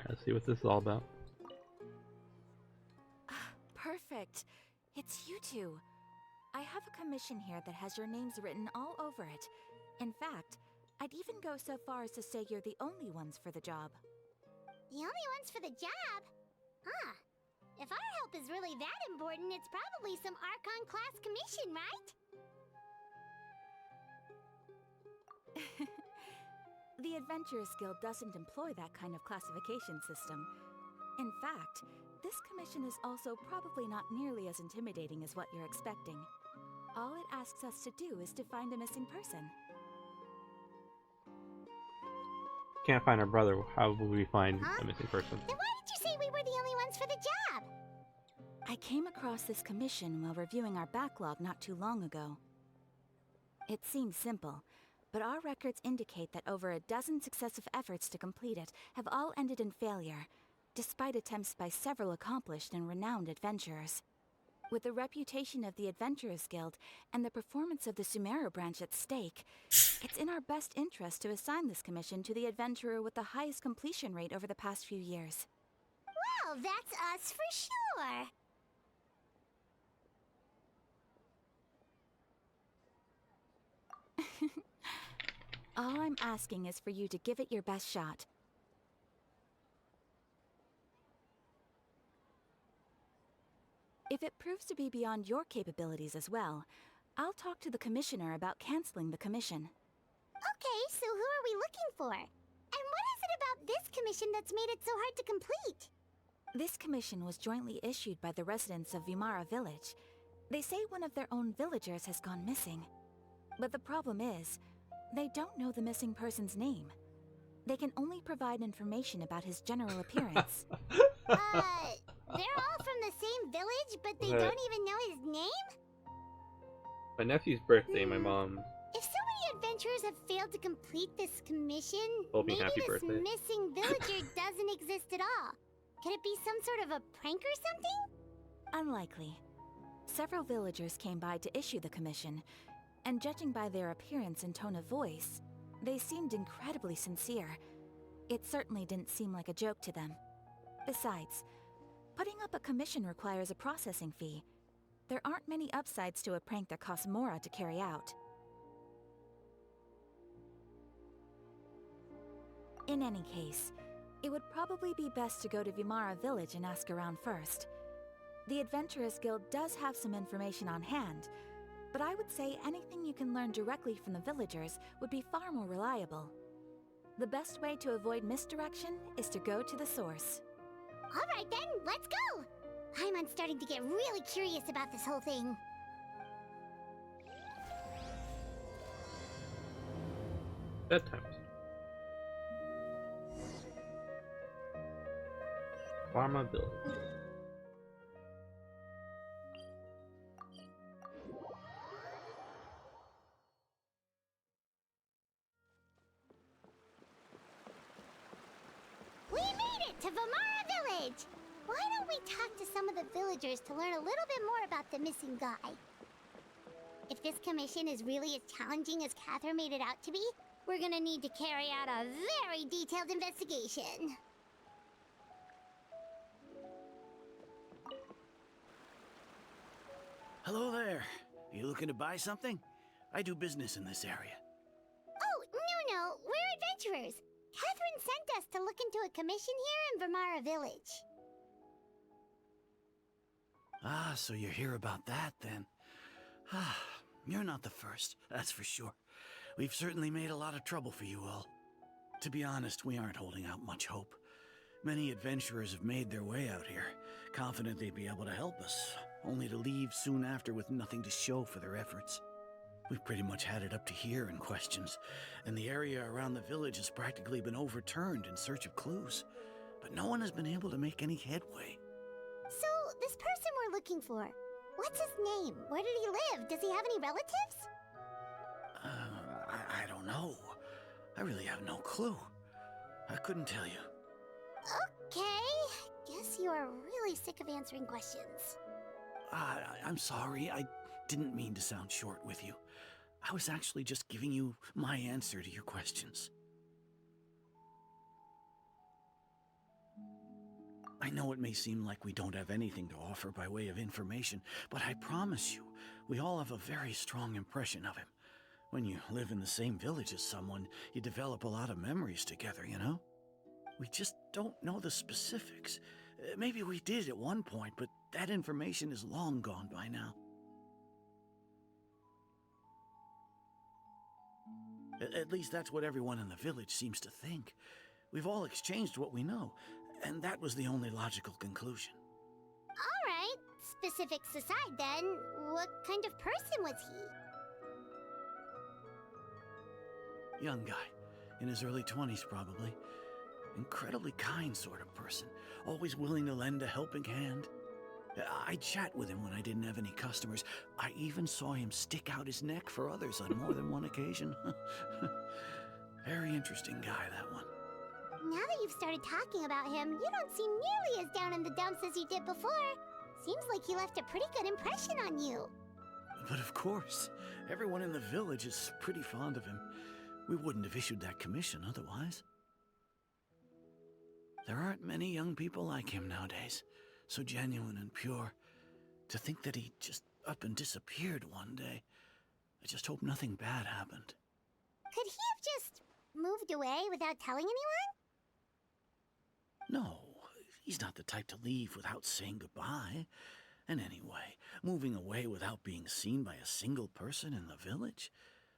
Alright, let's see what this is all about. Perfect. It's you two. I have a commission here that has your names written all over it. In fact, I'd even go so far as to say you're the only ones for the job. The only ones for the job? Huh. If our help is really that important, it's probably some Archon class commission, right? The Adventurers Guild doesn't employ that kind of classification system. In fact, this commission is also probably not nearly as intimidating as what you're expecting. All it asks us to do is to find a missing person. Can't find our brother. How will we find a missing person? Then why did you say we were the only ones for the job? I came across this commission while reviewing our backlog not too long ago. It seems simple, but our records indicate that over a dozen successive efforts to complete it have all ended in failure, despite attempts by several accomplished and renowned adventurers. With the reputation of the Adventurers Guild and the performance of the Sumeru branch at stake, it's in our best interest to assign this commission to the adventurer with the highest completion rate over the past few years. Well, that's us for sure. All I'm asking is for you to give it your best shot. If it proves to be beyond your capabilities as well, I'll talk to the commissioner about canceling the commission. Okay, so who are we looking for? And what is it about this commission that's made it so hard to complete? This commission was jointly issued by the residents of Vimara Village. They say one of their own villagers has gone missing. But the problem is, they don't know the missing person's name. They can only provide information about his general appearance. They're all from the same village, but they don't even know his name? My nephew's birthday, my mom... If so many adventurers have failed to complete this commission, told me maybe happy this birthday. missing villager doesn't exist at all. Could it be some sort of a prank or something? Unlikely. Several villagers came by to issue the commission, and judging by their appearance and tone of voice, they seemed incredibly sincere. It certainly didn't seem like a joke to them. Besides, putting up a commission requires a processing fee. There aren't many upsides to a prank that costs Mora to carry out. In any case, it would probably be best to go to Vimara Village and ask around first. The Adventurers Guild does have some information on hand, but I would say anything you can learn directly from the villagers would be far more reliable. The best way to avoid misdirection is to go to the source. Alright then, let's go! I'm starting to get really curious about this whole thing. Bedtime. Pharma Village. We made it to Vimara Village! Why don't we talk to some of the villagers to learn a little bit more about the missing guy? If this commission is really as challenging as Catherine made it out to be, we're gonna need to carry out a very detailed investigation. Hello there. You looking to buy something? I do business in this area. Oh, no, we're adventurers. Catherine sent us to look into a commission here in Vimara Village. Ah, so you're here about that then. Ah, you're not the first, that's for sure. We've certainly made a lot of trouble for you all. To be honest, we aren't holding out much hope. Many adventurers have made their way out here, confident they'd be able to help us, only to leave soon after with nothing to show for their efforts. We've pretty much had it up to here in questions, and the area around the village has practically been overturned in search of clues. But no one has been able to make any headway. So, this person we're looking for, what's his name? Where did he live? Does he have any relatives? I don't know. I really have no clue. I couldn't tell you. Okay, guess you are really sick of answering questions. I'm sorry, I didn't mean to sound short with you. I was actually just giving you my answer to your questions. I know it may seem like we don't have anything to offer by way of information, but I promise you, we all have a very strong impression of him. When you live in the same village as someone, you develop a lot of memories together, you know? We just don't know the specifics. Maybe we did at one point, but that information is long gone by now. At least that's what everyone in the village seems to think. We've all exchanged what we know, and that was the only logical conclusion. Alright, specifics aside then, what kind of person was he? Young guy, in his early 20s probably. Incredibly kind sort of person, always willing to lend a helping hand. I'd chat with him when I didn't have any customers. I even saw him stick out his neck for others on more than one occasion. Very interesting guy, that one. Now that you've started talking about him, you don't seem nearly as down in the dumps as you did before. Seems like he left a pretty good impression on you. But of course, everyone in the village is pretty fond of him. We wouldn't have issued that commission otherwise. There aren't many young people like him nowadays. So genuine and pure. To think that he just up and disappeared one day. I just hope nothing bad happened. Could he have just moved away without telling anyone? No, he's not the type to leave without saying goodbye. And anyway, moving away without being seen by a single person in the village,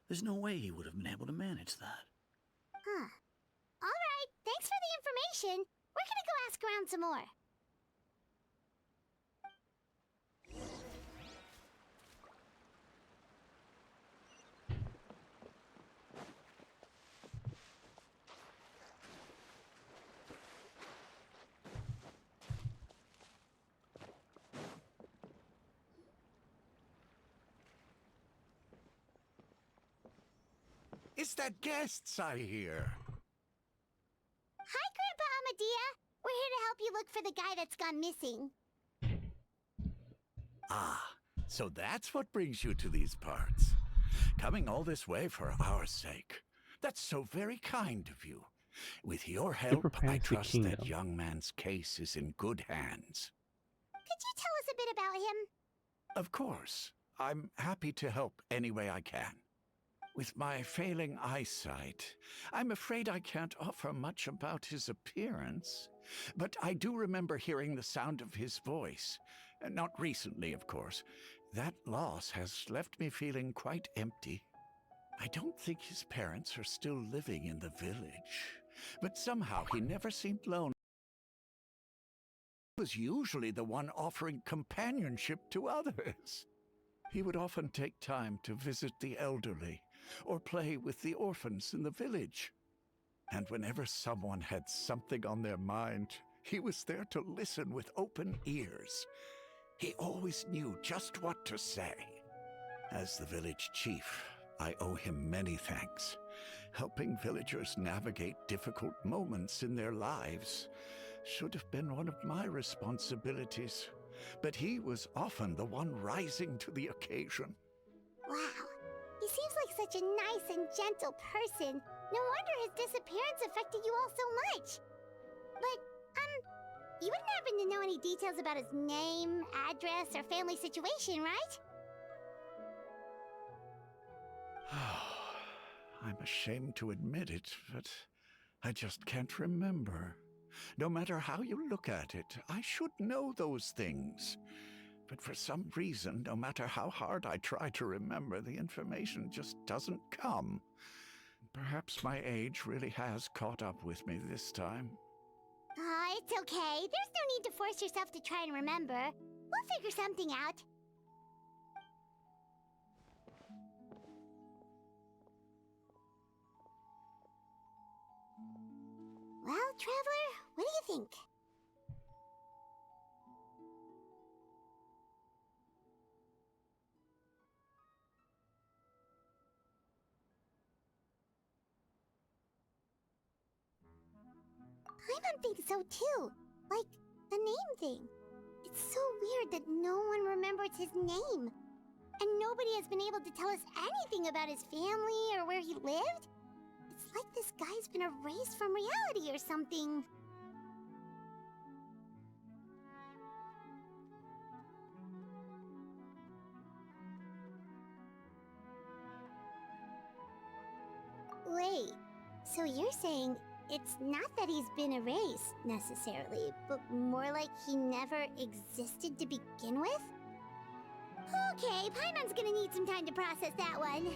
there's no way he would have been able to manage that. Huh. Alright, thanks for the information. We're gonna go ask around some more. Is that guests I hear? Hi, Grandpa Amadea. We're here to help you look for the guy that's gone missing. Ah, so that's what brings you to these parts. Coming all this way for our sake. That's so very kind of you. With your help, I trust that young man's case is in good hands. Could you tell us a bit about him? Of course. I'm happy to help any way I can. With my failing eyesight, I'm afraid I can't offer much about his appearance. But I do remember hearing the sound of his voice. Not recently, of course. That loss has left me feeling quite empty. I don't think his parents are still living in the village. But somehow he never seemed lonely. He was usually the one offering companionship to others. He would often take time to visit the elderly, or play with the orphans in the village. And whenever someone had something on their mind, he was there to listen with open ears. He always knew just what to say. As the village chief, I owe him many thanks. Helping villagers navigate difficult moments in their lives should have been one of my responsibilities. But he was often the one rising to the occasion. Wow. He seems like such a nice and gentle person. No wonder his disappearance affected you all so much. But, you wouldn't happen to know any details about his name, address, or family situation, right? I'm ashamed to admit it, but I just can't remember. No matter how you look at it, I should know those things. But for some reason, no matter how hard I try to remember, the information just doesn't come. Perhaps my age really has caught up with me this time. It's okay. There's no need to force yourself to try and remember. We'll figure something out. Well, Traveler, what do you think? I think so too. Like, the name thing. It's so weird that no one remembers his name. And nobody has been able to tell us anything about his family or where he lived. It's like this guy's been erased from reality or something. So you're saying it's not that he's been erased, necessarily, but more like he never existed to begin with? Okay, Paimon's gonna need some time to process that one.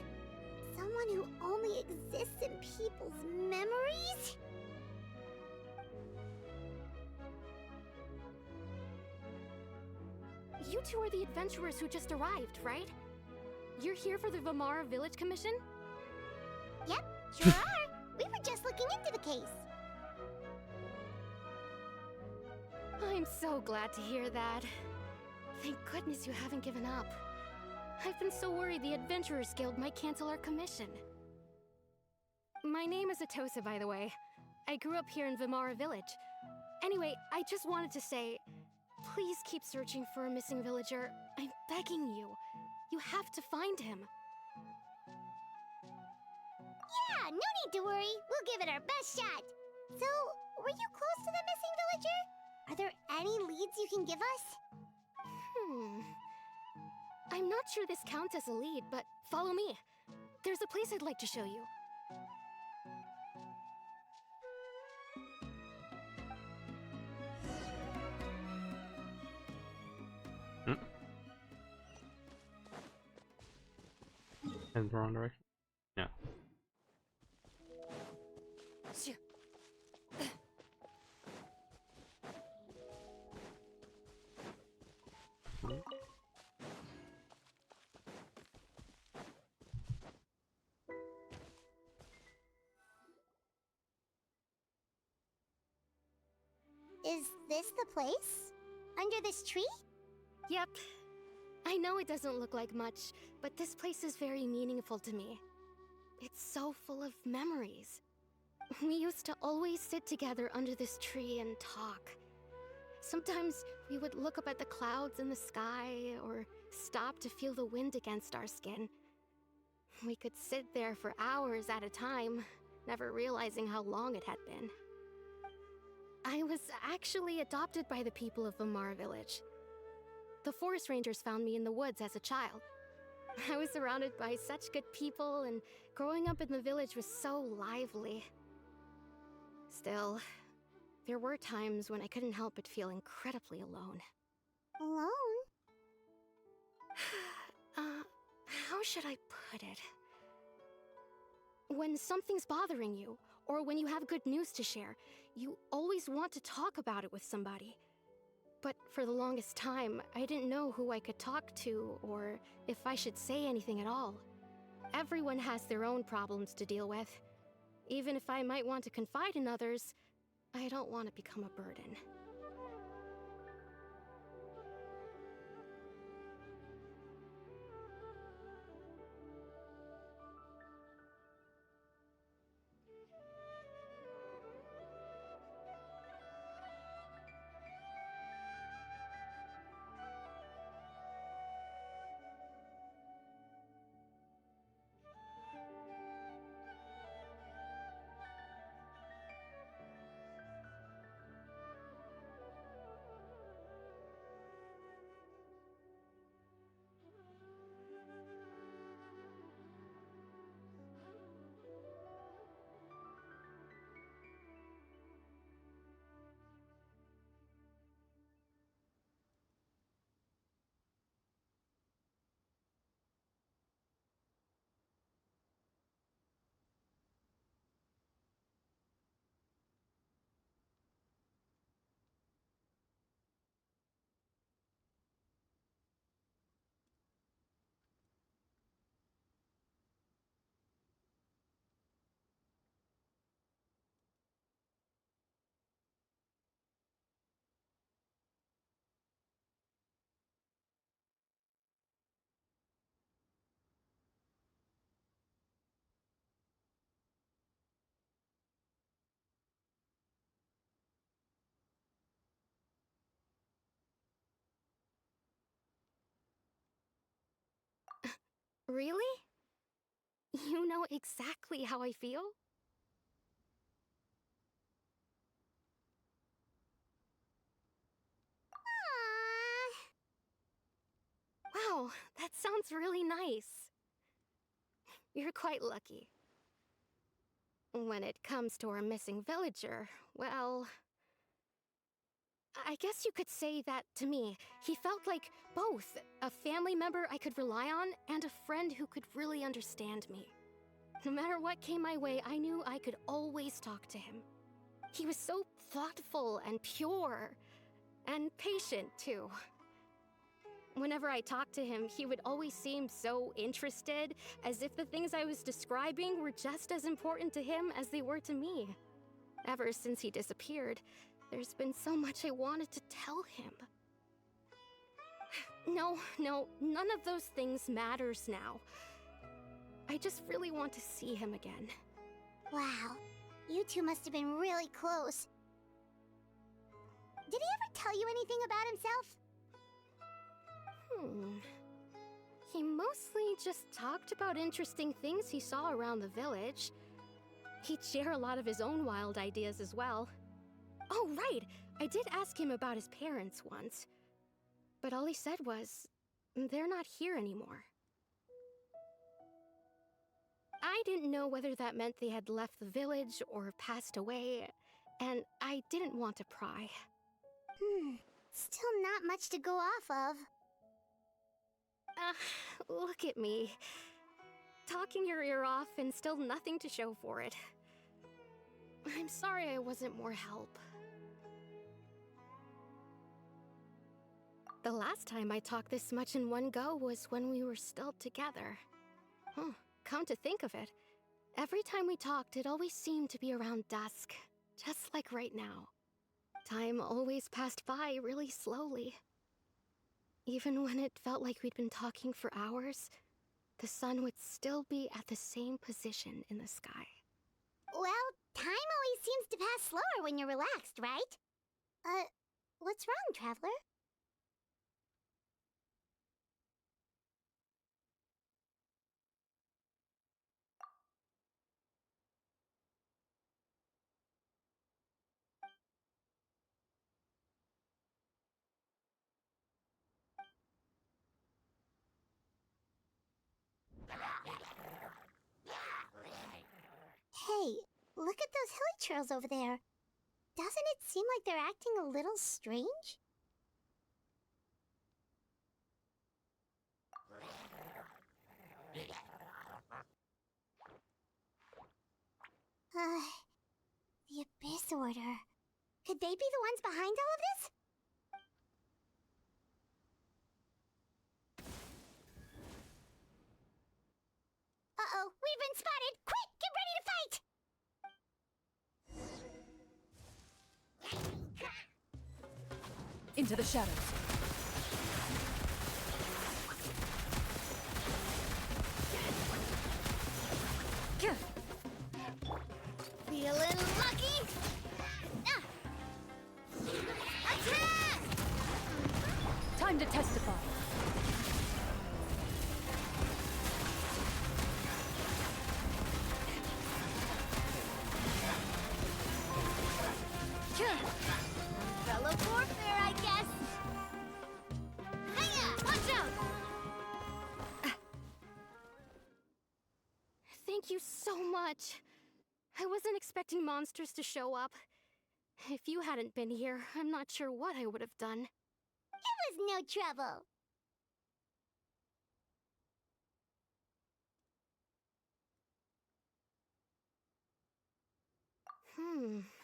Someone who only exists in people's memories? You two are the adventurers who just arrived, right? You're here for the Vamara Village Commission? Yep, sure are. We were just looking into the case. I'm so glad to hear that. Thank goodness you haven't given up. I've been so worried the Adventurers Guild might cancel our commission. My name is Atosa, by the way. I grew up here in Vamara Village. Anyway, I just wanted to say, please keep searching for a missing villager. I'm begging you. You have to find him. Yeah, no need to worry. We'll give it our best shot. So, were you close to the missing villager? Are there any leads you can give us? I'm not sure this counts as a lead, but follow me. There's a place I'd like to show you. In the wrong direction? Yeah. Is this the place? Under this tree? Yep. I know it doesn't look like much, but this place is very meaningful to me. It's so full of memories. We used to always sit together under this tree and talk. Sometimes we would look up at the clouds in the sky, or stop to feel the wind against our skin. We could sit there for hours at a time, never realizing how long it had been. I was actually adopted by the people of Vamara Village. The forest rangers found me in the woods as a child. I was surrounded by such good people, and growing up in the village was so lively. Still, there were times when I couldn't help but feel incredibly alone. Alone? How should I put it? When something's bothering you, or when you have good news to share, you always want to talk about it with somebody. But for the longest time, I didn't know who I could talk to, or if I should say anything at all. Everyone has their own problems to deal with. Even if I might want to confide in others, I don't want to become a burden. Really? You know exactly how I feel? Aww. Wow, that sounds really nice. You're quite lucky. When it comes to our missing villager, well, I guess you could say that to me. He felt like both a family member I could rely on and a friend who could really understand me. No matter what came my way, I knew I could always talk to him. He was so thoughtful and pure, and patient too. Whenever I talked to him, he would always seem so interested, as if the things I was describing were just as important to him as they were to me. Ever since he disappeared, there's been so much I wanted to tell him. No, none of those things matters now. I just really want to see him again. Wow, you two must have been really close. Did he ever tell you anything about himself? He mostly just talked about interesting things he saw around the village. He'd share a lot of his own wild ideas as well. Oh, right! I did ask him about his parents once. But all he said was, they're not here anymore. I didn't know whether that meant they had left the village or passed away, and I didn't want to pry. Still not much to go off of. Look at me. Talking your ear off and still nothing to show for it. I'm sorry I wasn't more help. The last time I talked this much in one go was when we were still together. Come to think of it, every time we talked, it always seemed to be around dusk, just like right now. Time always passed by really slowly. Even when it felt like we'd been talking for hours, the sun would still be at the same position in the sky. Well, time always seems to pass slower when you're relaxed, right? What's wrong, Traveler? Hey, look at those hilly trails over there. Doesn't it seem like they're acting a little strange? The Abyss Order. Could they be the ones behind all of this? Uh-oh, we've been spotted! Quick, get ready to fight! Into the shadows. Feeling lucky? Attack! Time to testify. Fellow warfare, I guess. Hiya! Watch out! Thank you so much. I wasn't expecting monsters to show up. If you hadn't been here, I'm not sure what I would have done. It was no trouble.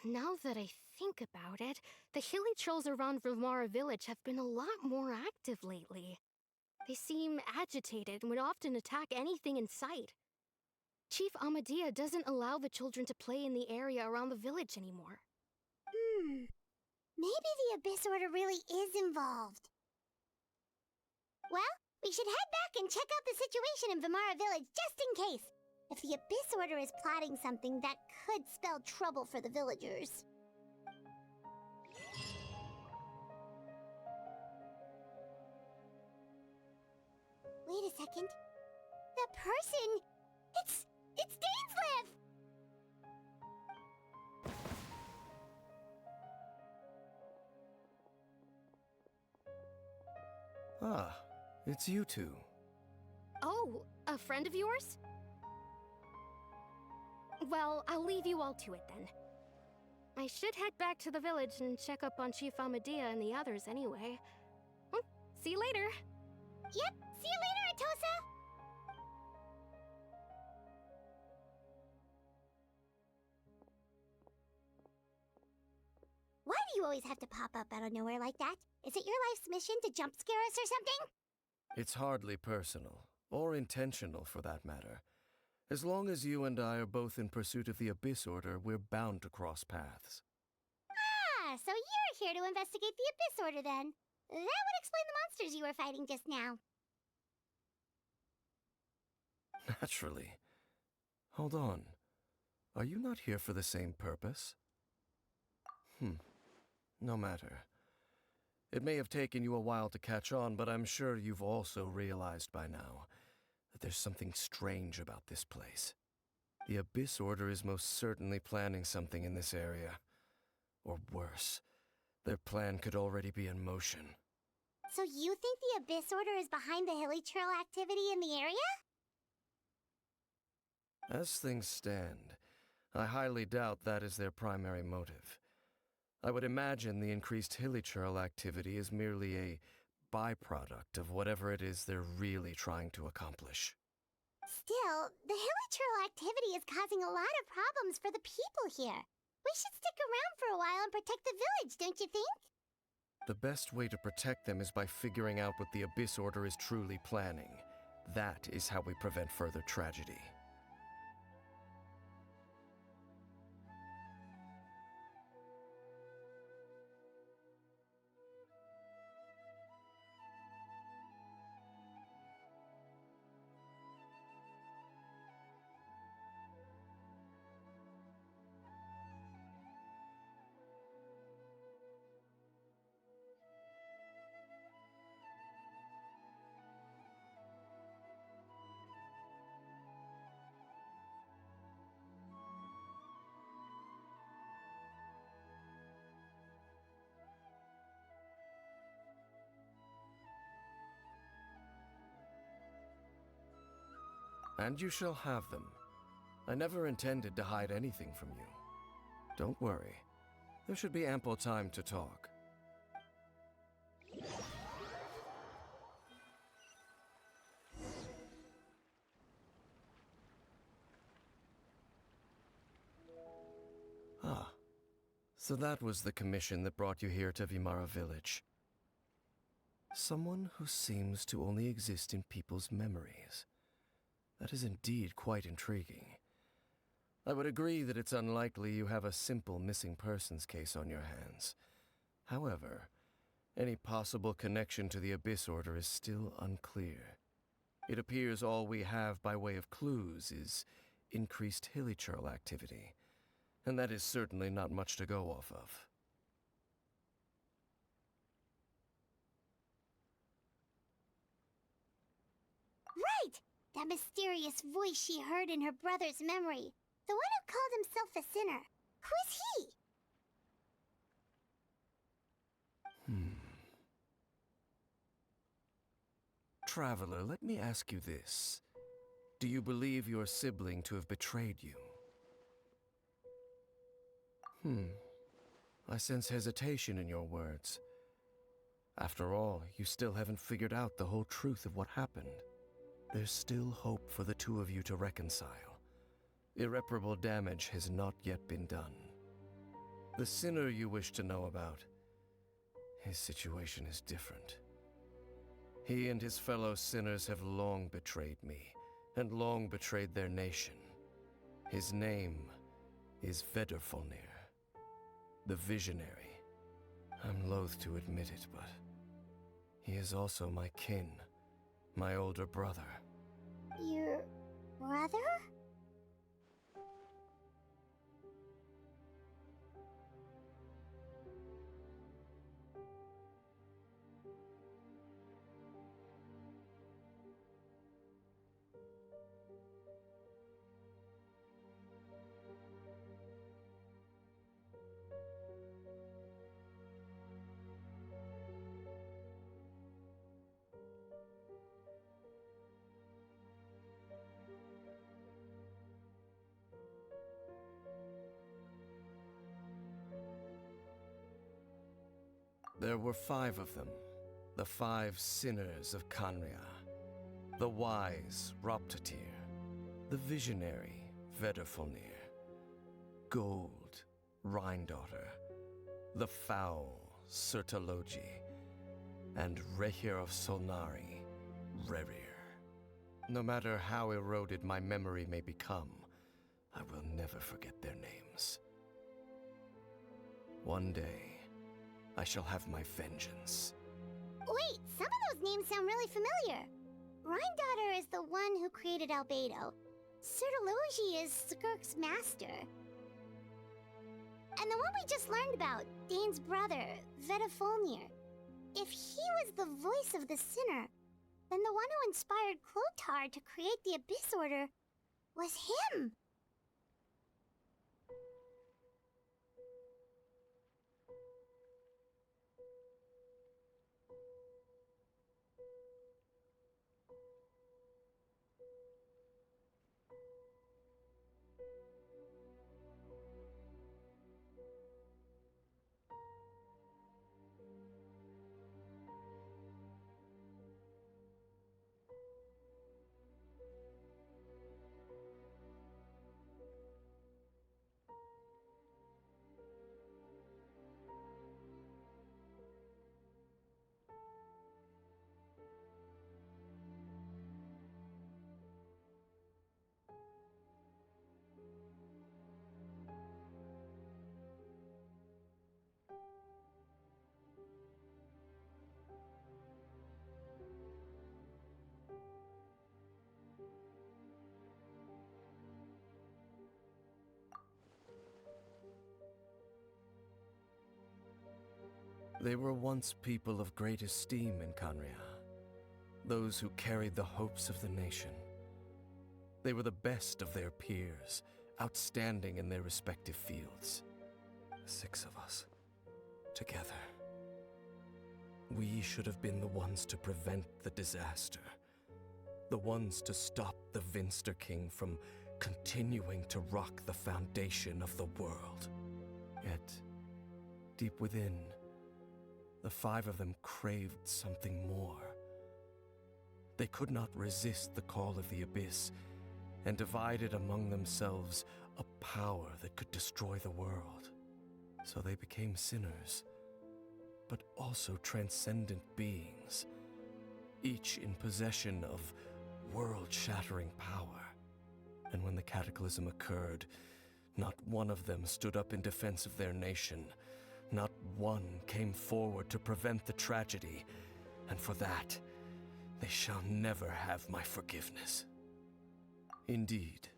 Now that I think about it, the hilly trolls around Vimara village have been a lot more active lately. They seem agitated and would often attack anything in sight. Chief Amadea doesn't allow the children to play in the area around the village anymore. Maybe the Abyss Order really is involved. Well, we should head back and check out the situation in Vimara village just in case. If the Abyss Order is plotting something that could spell trouble for the villagers. Wait a second. That person... It's Dainsleif! Ah, it's you two. Oh, a friend of yours? Well, I'll leave you all to it then. I should head back to the village and check up on Chief Amadea and the others anyway. Well, see you later. Yep, see you later, Atosa! Why do you always have to pop up out of nowhere like that? Is it your life's mission to jump scare us or something? It's hardly personal, or intentional for that matter. As long as you and I are both in pursuit of the Abyss Order, we're bound to cross paths. Ah, so you're here to investigate the Abyss Order then. That would explain the monsters you were fighting just now. Naturally. Hold on. Are you not here for the same purpose? No matter. It may have taken you a while to catch on, but I'm sure you've also realized by now that there's something strange about this place. The Abyss Order is most certainly planning something in this area. Or worse, their plan could already be in motion. So you think the Abyss Order is behind the hilly trail activity in the area? As things stand, I highly doubt that is their primary motive. I would imagine the increased hilly trail activity is merely a byproduct of whatever it is they're really trying to accomplish. Still, the hilly trail activity is causing a lot of problems for the people here. We should stick around for a while and protect the village, don't you think? The best way to protect them is by figuring out what the Abyss Order is truly planning. That is how we prevent further tragedy. And you shall have them. I never intended to hide anything from you. Don't worry. There should be ample time to talk. Ah. So that was the commission that brought you here to Vimara Village. Someone who seems to only exist in people's memories. That is indeed quite intriguing. I would agree that it's unlikely you have a simple missing persons case on your hands. However, any possible connection to the Abyss Order is still unclear. It appears all we have by way of clues is increased hilly trail activity, and that is certainly not much to go off of. Right! That mysterious voice she heard in her brother's memory. The one who called himself a sinner. Who is he? Traveler, let me ask you this. Do you believe your sibling to have betrayed you? I sense hesitation in your words. After all, you still haven't figured out the whole truth of what happened. There's still hope for the two of you to reconcile. Irreparable damage has not yet been done. The sinner you wish to know about, his situation is different. He and his fellow sinners have long betrayed me, and long betrayed their nation. His name is Vedderfolnir, the Visionary. I'm loath to admit it, but he is also my kin, my older brother. Your brother? There were 5 of them, the 5 sinners of Canria. The wise Roptatir, the visionary Vedderfolnir, Gold Rhindaughter, the foul Sertologi, and Rehir of Solnari, Rerir. No matter how eroded my memory may become, I will never forget their names. One day, I shall have my vengeance. Wait, some of those names sound really familiar. Rhindaughter is the one who created Albedo. Sertologi is Skirk's master. And the one we just learned about, Dane's brother, Vedderfolnir. If he was the voice of the sinner, then the one who inspired Clotar to create the Abyss Order was him! They were once people of great esteem in Canria, those who carried the hopes of the nation. They were the best of their peers, outstanding in their respective fields. 6 of us, together. We should have been the ones to prevent the disaster, the ones to stop the Vinster King from continuing to rock the foundation of the world. Yet, deep within, the 5 of them craved something more. They could not resist the call of the Abyss, and divided among themselves a power that could destroy the world. So they became sinners, but also transcendent beings, each in possession of world-shattering power. And when the cataclysm occurred, not one of them stood up in defense of their nation. Not one came forward to prevent the tragedy, and for that, they shall never have my forgiveness. Indeed,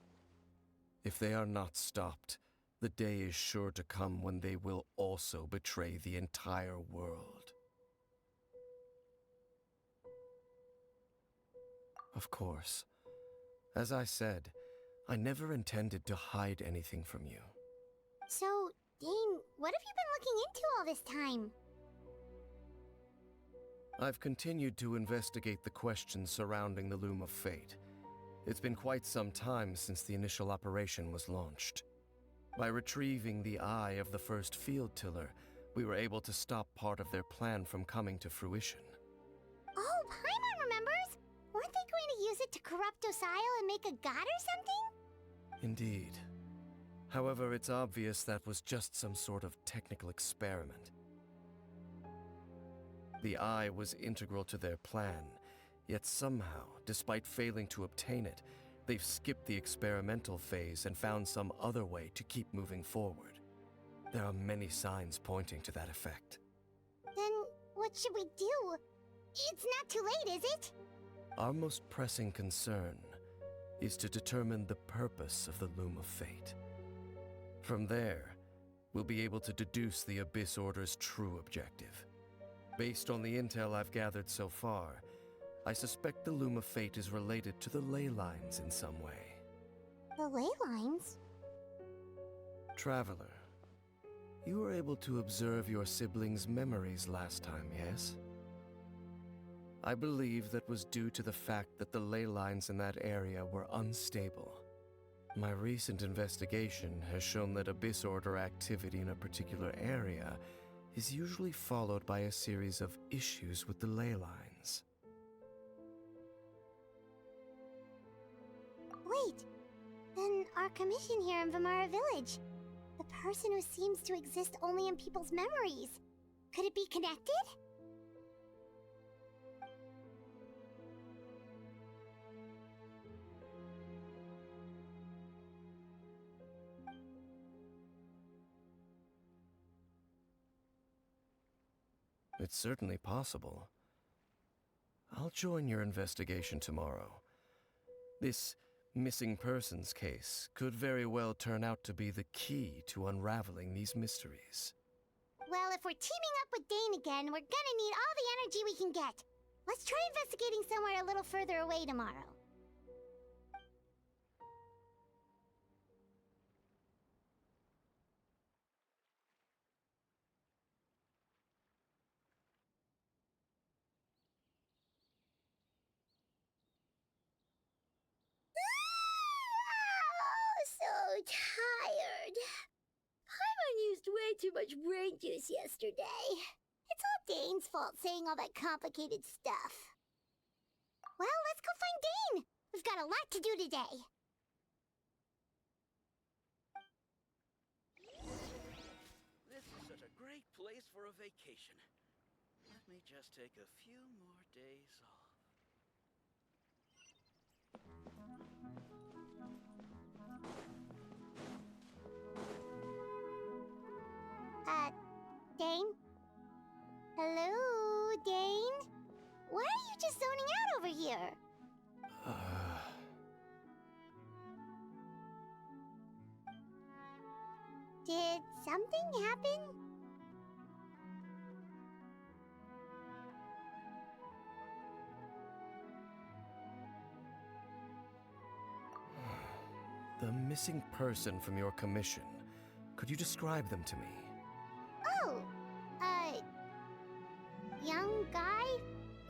if they are not stopped, the day is sure to come when they will also betray the entire world. Of course, as I said, I never intended to hide anything from you. So, Dane, what have you been looking into all this time? I've continued to investigate the questions surrounding the Loom of Fate. It's been quite some time since the initial operation was launched. By retrieving the eye of the first field tiller, we were able to stop part of their plan from coming to fruition. Oh, Paimon remembers! Weren't they going to use it to corrupt Osial and make a god or something? Indeed. However, it's obvious that was just some sort of technical experiment. The eye was integral to their plan, yet somehow, despite failing to obtain it, they've skipped the experimental phase and found some other way to keep moving forward. There are many signs pointing to that effect. Then, what should we do? It's not too late, is it? Our most pressing concern is to determine the purpose of the Loom of Fate. From there, we'll be able to deduce the Abyss Order's true objective. Based on the intel I've gathered so far, I suspect the Loom of Fate is related to the ley lines in some way. The ley lines? Traveler, you were able to observe your siblings' memories last time, yes? I believe that was due to the fact that the ley lines in that area were unstable. My recent investigation has shown that Abyss Order activity in a particular area is usually followed by a series of issues with the ley lines. Wait, then our commission here in Vamara Village, the person who seems to exist only in people's memories, could it be connected? It's certainly possible. I'll join your investigation tomorrow. This missing persons case could very well turn out to be the key to unraveling these mysteries. Well, if we're teaming up with Dane again, we're gonna need all the energy we can get. Let's try investigating somewhere a little further away tomorrow. So tired. Paimon used way too much brain juice yesterday. It's all Dane's fault saying all that complicated stuff. Well, let's go find Dane. We've got a lot to do today. This is such a great place for a vacation. Let me just take a few more days off. Dane? Hello, Dane? Why are you just zoning out over here? Did something happen? The missing person from your commission. Could you describe them to me? Oh, young guy?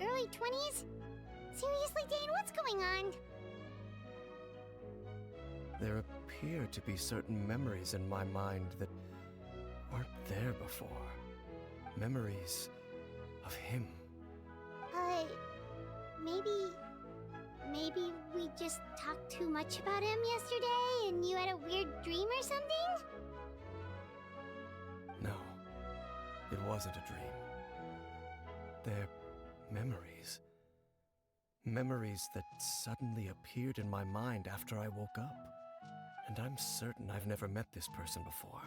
Early 20s? Seriously, Dane, what's going on? There appear to be certain memories in my mind that aren't there before. Memories of him. Maybe we just talked too much about him yesterday and you had a weird dream or something? No, it wasn't a dream. They're memories. Memories that suddenly appeared in my mind after I woke up. And I'm certain I've never met this person before.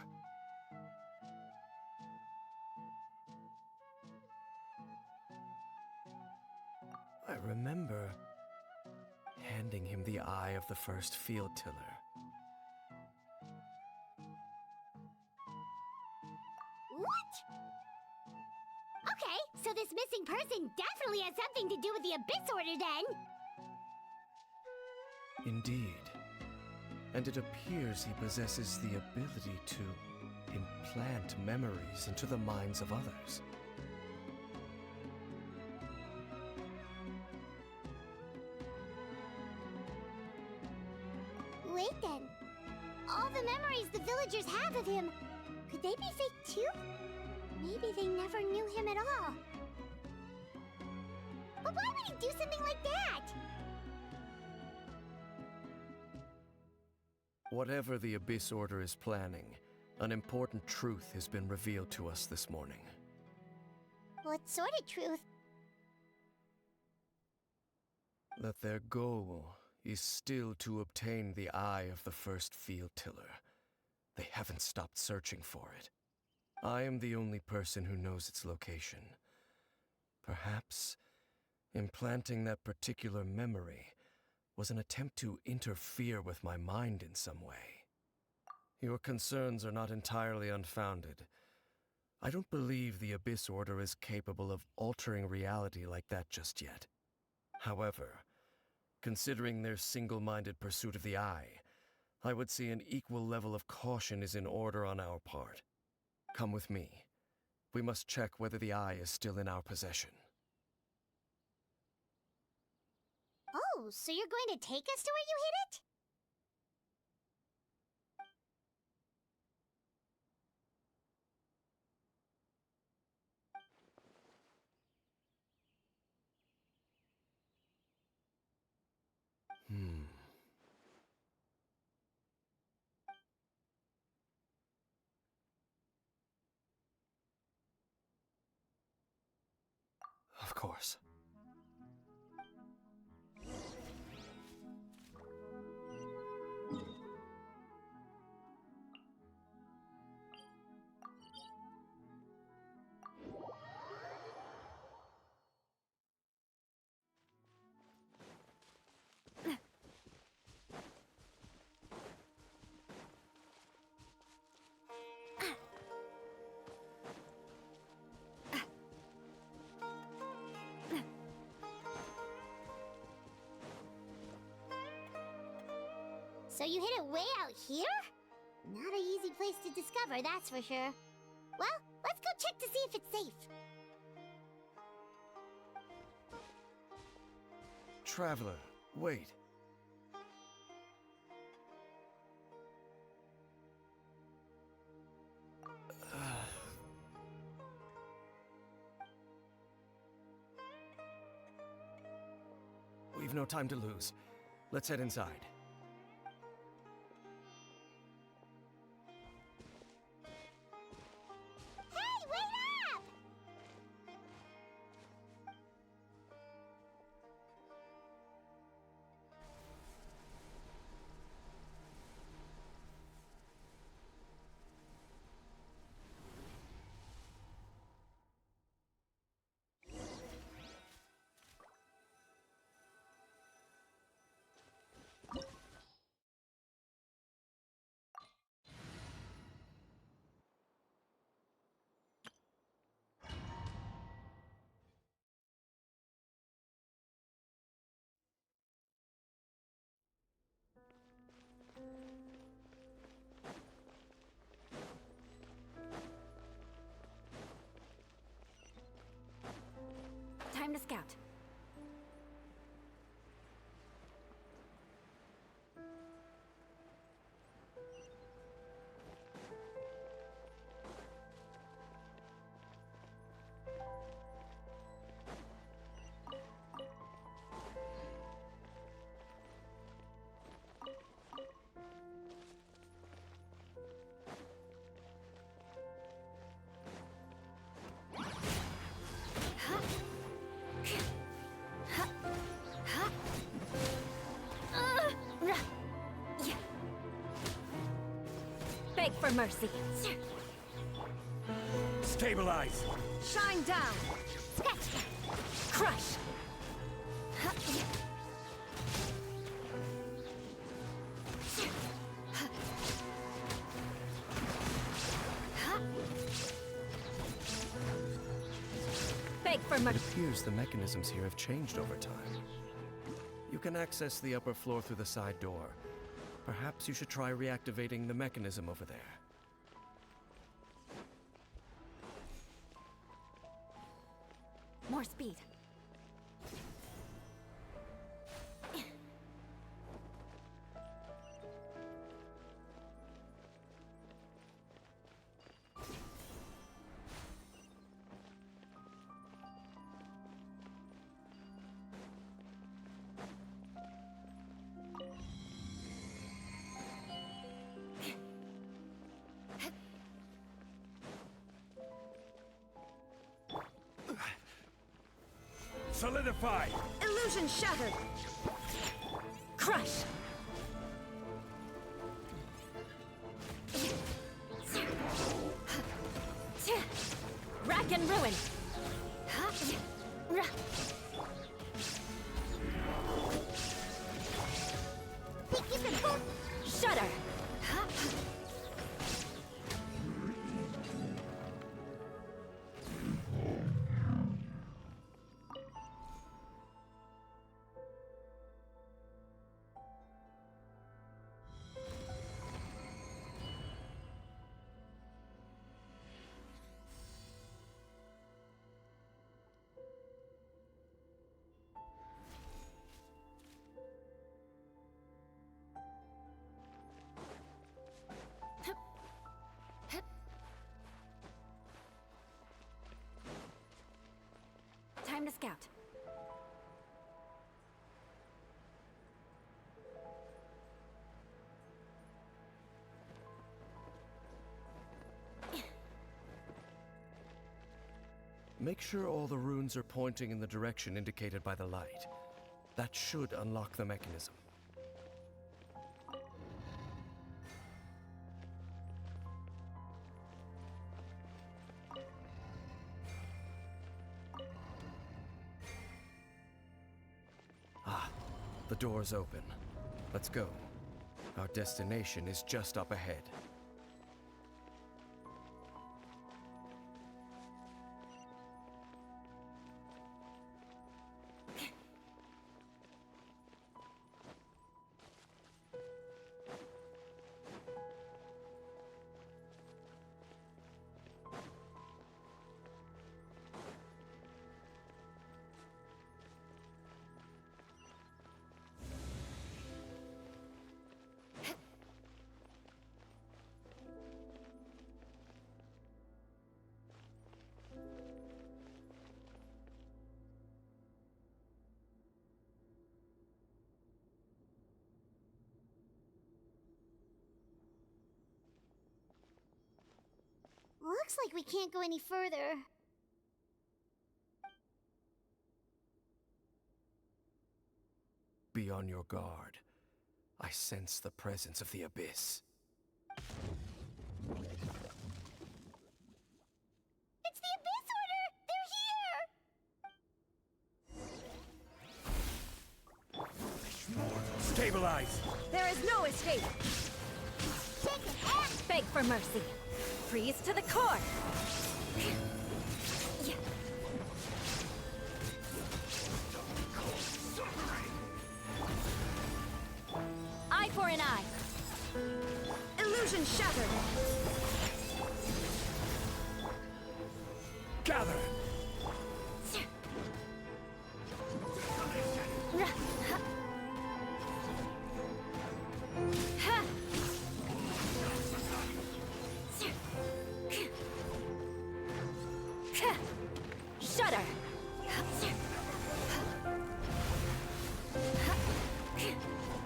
I remember handing him the eye of the first field tiller. What? Okay, so this missing person definitely has something to do with the Abyss Order then! Indeed. And it appears he possesses the ability to implant memories into the minds of others. Wait then. All the memories the villagers have of him, could they be fake too? Maybe they never knew him at all. But why would he do something like that? Whatever the Abyss Order is planning, an important truth has been revealed to us this morning. What sort of truth? That their goal is still to obtain the eye of the first field tiller. They haven't stopped searching for it. I am the only person who knows its location. Perhaps implanting that particular memory was an attempt to interfere with my mind in some way. Your concerns are not entirely unfounded. I don't believe the Abyss Order is capable of altering reality like that just yet. However, considering their single-minded pursuit of the eye, I would say an equal level of caution is in order on our part. Come with me. We must check whether the eye is still in our possession. Oh, so you're going to take us to where you hid it? Of course. So you hid it way out here? Not an easy place to discover, that's for sure. Well, let's go check to see if it's safe. Traveler, wait. We've no time to lose. Let's head inside. Hey, wait up! Time to scout. Beg for mercy. Stabilize! Shine down! Crush! Beg for It mercy. appears the mechanisms here have changed over time. You can access the upper floor through the side door. Perhaps you should try reactivating the mechanism over there. More speed. Solidify! Illusion shattered! Crush! Rack and ruin! Shudder! Time to scout. Make sure all the runes are pointing in the direction indicated by the light. That should unlock the mechanism. Ah, the door's open. Let's go. Our destination is just up ahead. Looks like we can't go any further. Be on your guard. I sense the presence of the Abyss. It's the Abyss Order! They're here! Stabilize! There is no escape! Take it, and Beg for mercy. Freeze to the core! Eye for an eye! Illusion shattered! Gather! Shudder!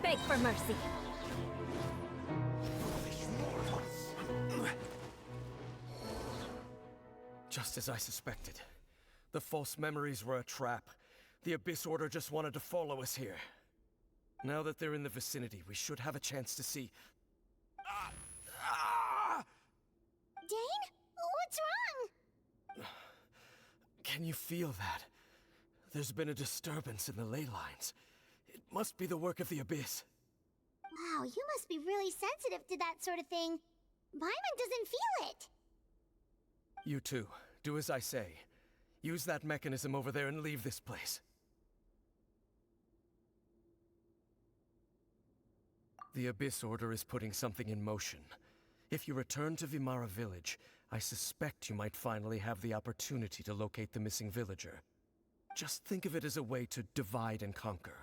Beg for mercy. Just as I suspected. The false memories were a trap. The Abyss Order just wanted to follow us here. Now that they're in the vicinity, we should have a chance to see... Dane? What's wrong? Can you feel that? There's been a disturbance in the ley lines. It must be the work of the Abyss. Wow, you must be really sensitive to that sort of thing. Paimon doesn't feel it. You too. Do as I say. Use that mechanism over there and leave this place. The Abyss Order is putting something in motion. If you return to Vimara Village, I suspect you might finally have the opportunity to locate the missing villager. Just think of it as a way to divide and conquer.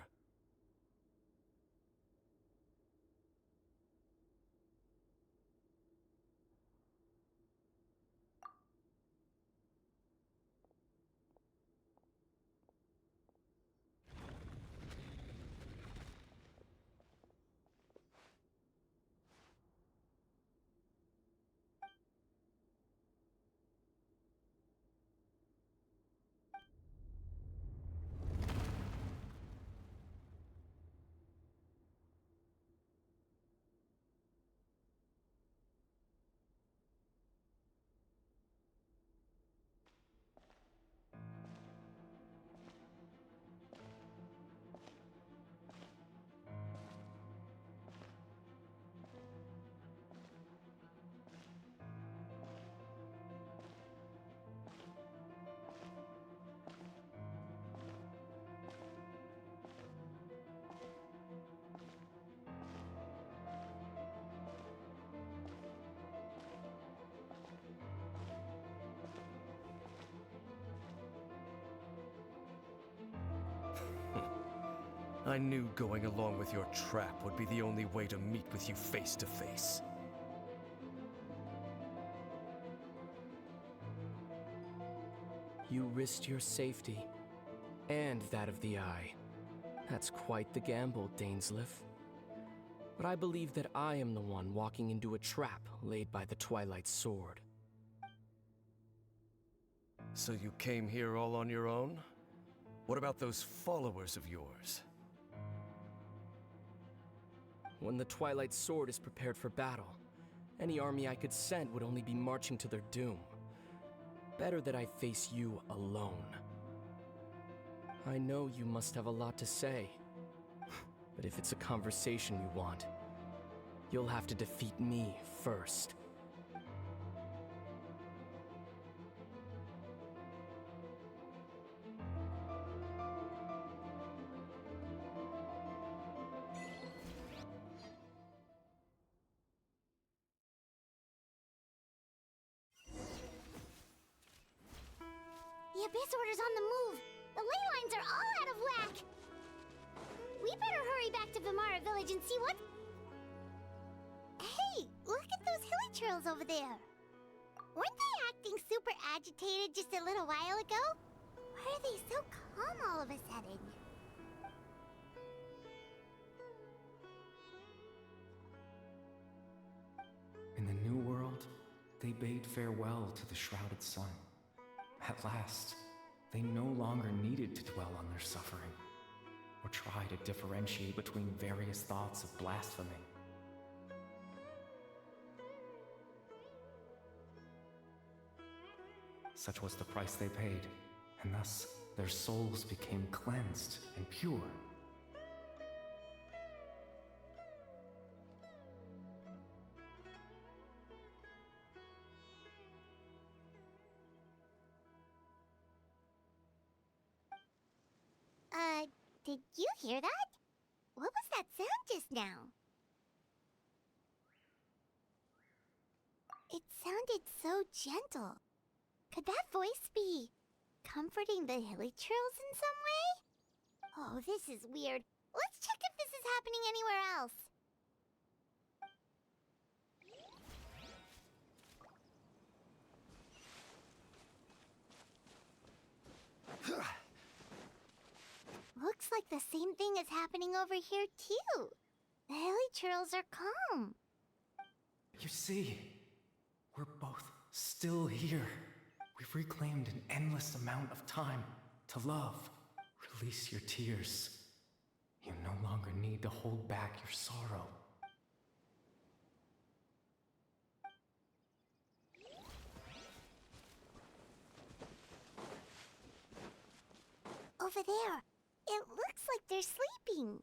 I knew going along with your trap would be the only way to meet with you face to face. You risked your safety, and that of the Eye. That's quite the gamble, Dainsleif. But I believe that I am the one walking into a trap laid by the Twilight Sword. So you came here all on your own? What about those followers of yours? When the Twilight Sword is prepared for battle, any army I could send would only be marching to their doom. Better that I face you alone. I know you must have a lot to say, but if it's a conversation you want, you'll have to defeat me first. The Abyss Order's on the move. The ley lines are all out of whack. We better hurry back to Vimara Village and see what... Hey, look at those hilly churls over there. Weren't they acting super agitated just a little while ago? Why are they so calm all of a sudden? In the New World, they bade farewell to the shrouded sun. At last, they no longer needed to dwell on their suffering, or try to differentiate between various thoughts of blasphemy. Such was the price they paid, and thus their souls became cleansed and pure. Did you hear that? What was that sound just now? It sounded so gentle. Could that voice be comforting the hilly churls in some way? Oh, this is weird. Let's check if this is happening anywhere else. Looks like the same thing is happening over here, too. The hilly churls are calm. You see, we're both still here. We've reclaimed an endless amount of time to love. Release your tears. You no longer need to hold back your sorrow. Over there. It looks like they're sleeping.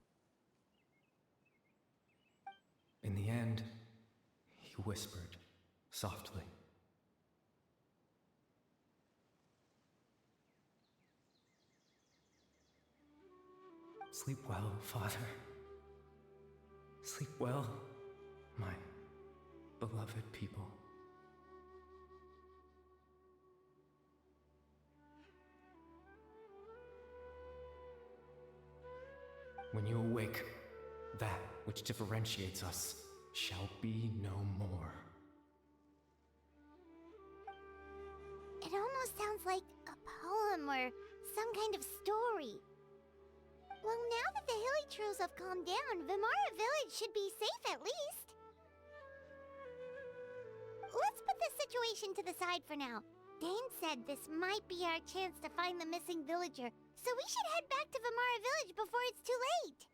In the end, he whispered softly. Sleep well, Father. Sleep well, my beloved people. When you awake, that which differentiates us shall be no more. It almost sounds like a poem or some kind of story. Well, now that the hilly churls have calmed down, Vimara Village should be safe at least. Let's put this situation to the side for now. Dane said this might be our chance to find the missing villager, so we should head back to Vimara Village before it's too late.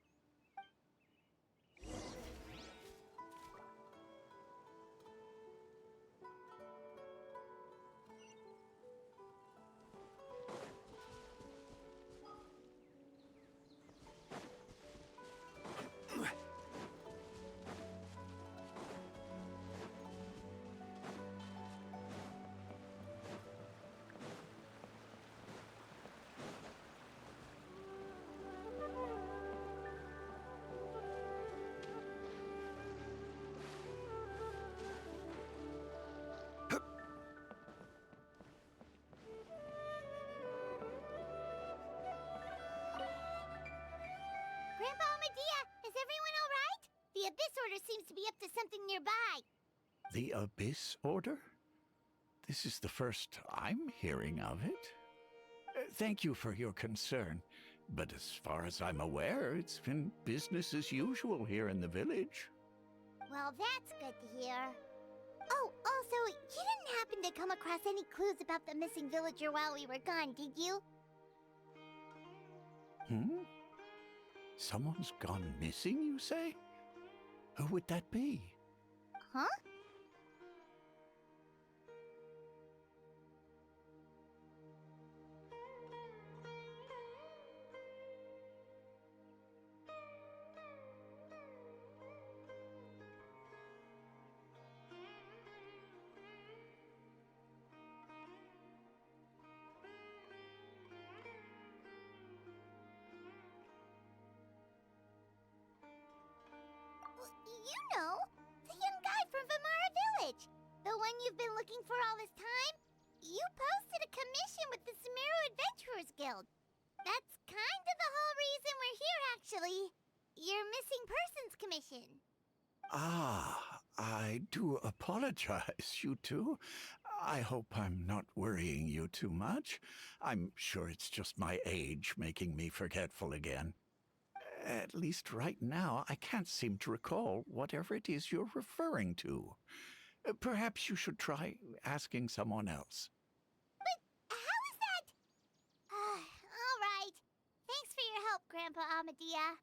Grandpa Medea, is everyone all right? The Abyss Order seems to be up to something nearby. The Abyss Order? This is the first I'm hearing of it. Thank you for your concern, but as far as I'm aware, it's been business as usual here in the village. Well, that's good to hear. Oh, also, you didn't happen to come across any clues about the missing villager while we were gone, did you? Someone's gone missing, you say? Who would that be? Huh? You know, the young guy from Vamara Village. The one you've been looking for all this time. You posted a commission with the Sumeru Adventurers Guild. That's kind of the whole reason we're here, actually. Your missing persons commission. Ah, I do apologize, you two. I hope I'm not worrying you too much. I'm sure it's just my age making me forgetful again. At least right now, I can't seem to recall whatever it is you're referring to. Perhaps you should try asking someone else. But how is that? All right. Thanks for your help, Grandpa Amadia.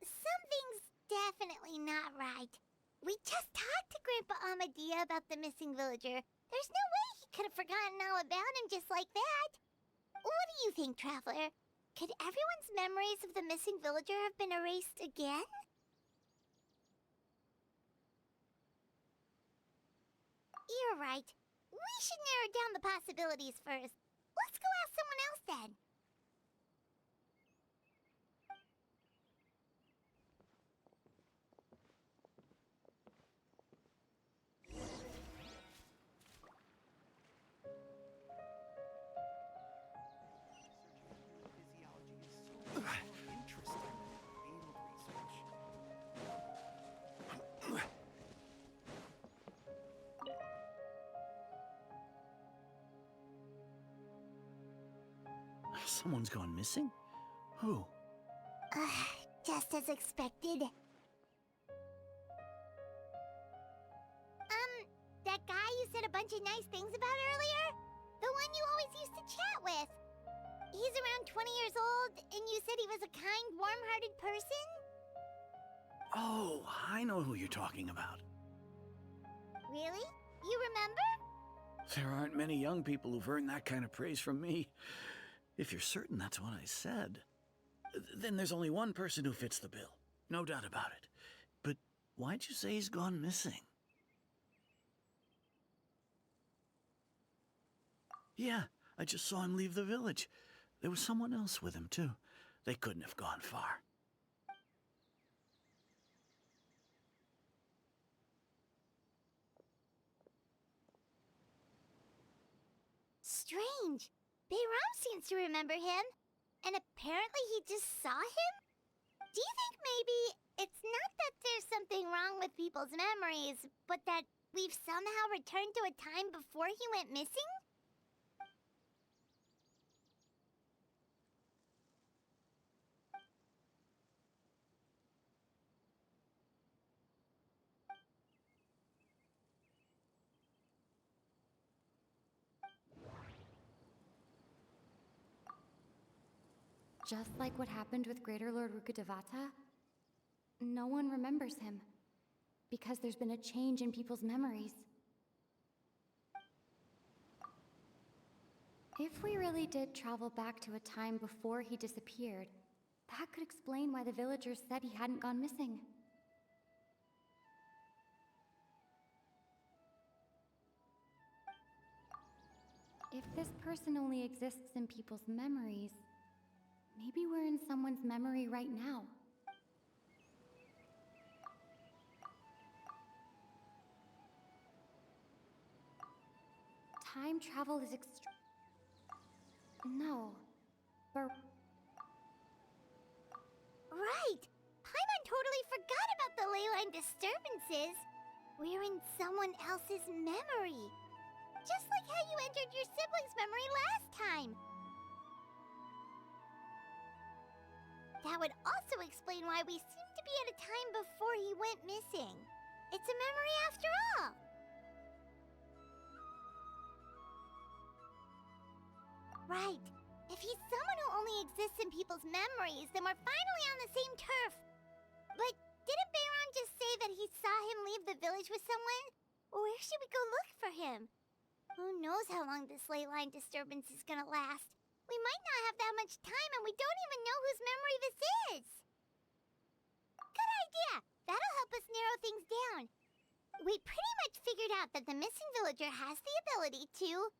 Something's definitely not right. We just talked to Grandpa Amadia about the missing villager. There's no way he could have forgotten all about him just like that. What do you think, Traveler? Could everyone's memories of the missing villager have been erased again? You're right. We should narrow down the possibilities first. Let's go ask someone else then. Someone's gone missing? Who? Just as expected. That guy you said a bunch of nice things about earlier? The one you always used to chat with. He's around 20 years old, and you said he was a kind, warm-hearted person? Oh, I know who you're talking about. Really? You remember? There aren't many young people who've earned that kind of praise from me. If you're certain that's what I said, then there's only one person who fits the bill. No doubt about it. But why'd you say he's gone missing? Yeah, I just saw him leave the village. There was someone else with him, too. They couldn't have gone far. Strange. Bayram seems to remember him. And apparently he just saw him? Do you think maybe it's not that there's something wrong with people's memories, but that we've somehow returned to a time before he went missing? Just like what happened with Greater Lord Rukkhadevata, no one remembers him, because there's been a change in people's memories. If we really did travel back to a time before he disappeared, that could explain why the villagers said he hadn't gone missing. If this person only exists in people's memories, maybe we're in someone's memory right now. Time travel is No. But... Right! Paimon totally forgot about the ley line disturbances. We're in someone else's memory. Just like how you entered your sibling's memory last time. That would also explain why we seem to be at a time before he went missing. It's a memory after all. Right. If he's someone who only exists in people's memories, then we're finally on the same turf. But didn't Bayron just say that he saw him leave the village with someone? Where should we go look for him? Who knows how long this ley line disturbance is gonna last? We might not have that much time, and we don't even know whose memory this is. Good idea! That'll help us narrow things down. We pretty much figured out that the missing villager has the ability to...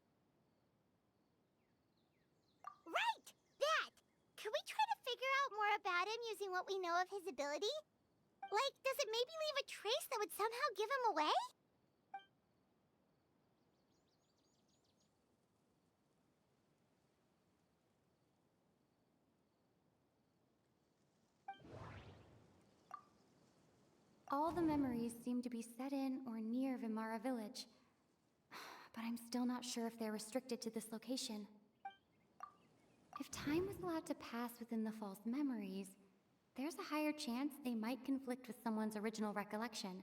Right! That! Could we try to figure out more about him using what we know of his ability? Like, does it maybe leave a trace that would somehow give him away? All the memories seem to be set in or near Vimara village. But I'm still not sure if they're restricted to this location. If time was allowed to pass within the false memories, there's a higher chance they might conflict with someone's original recollection.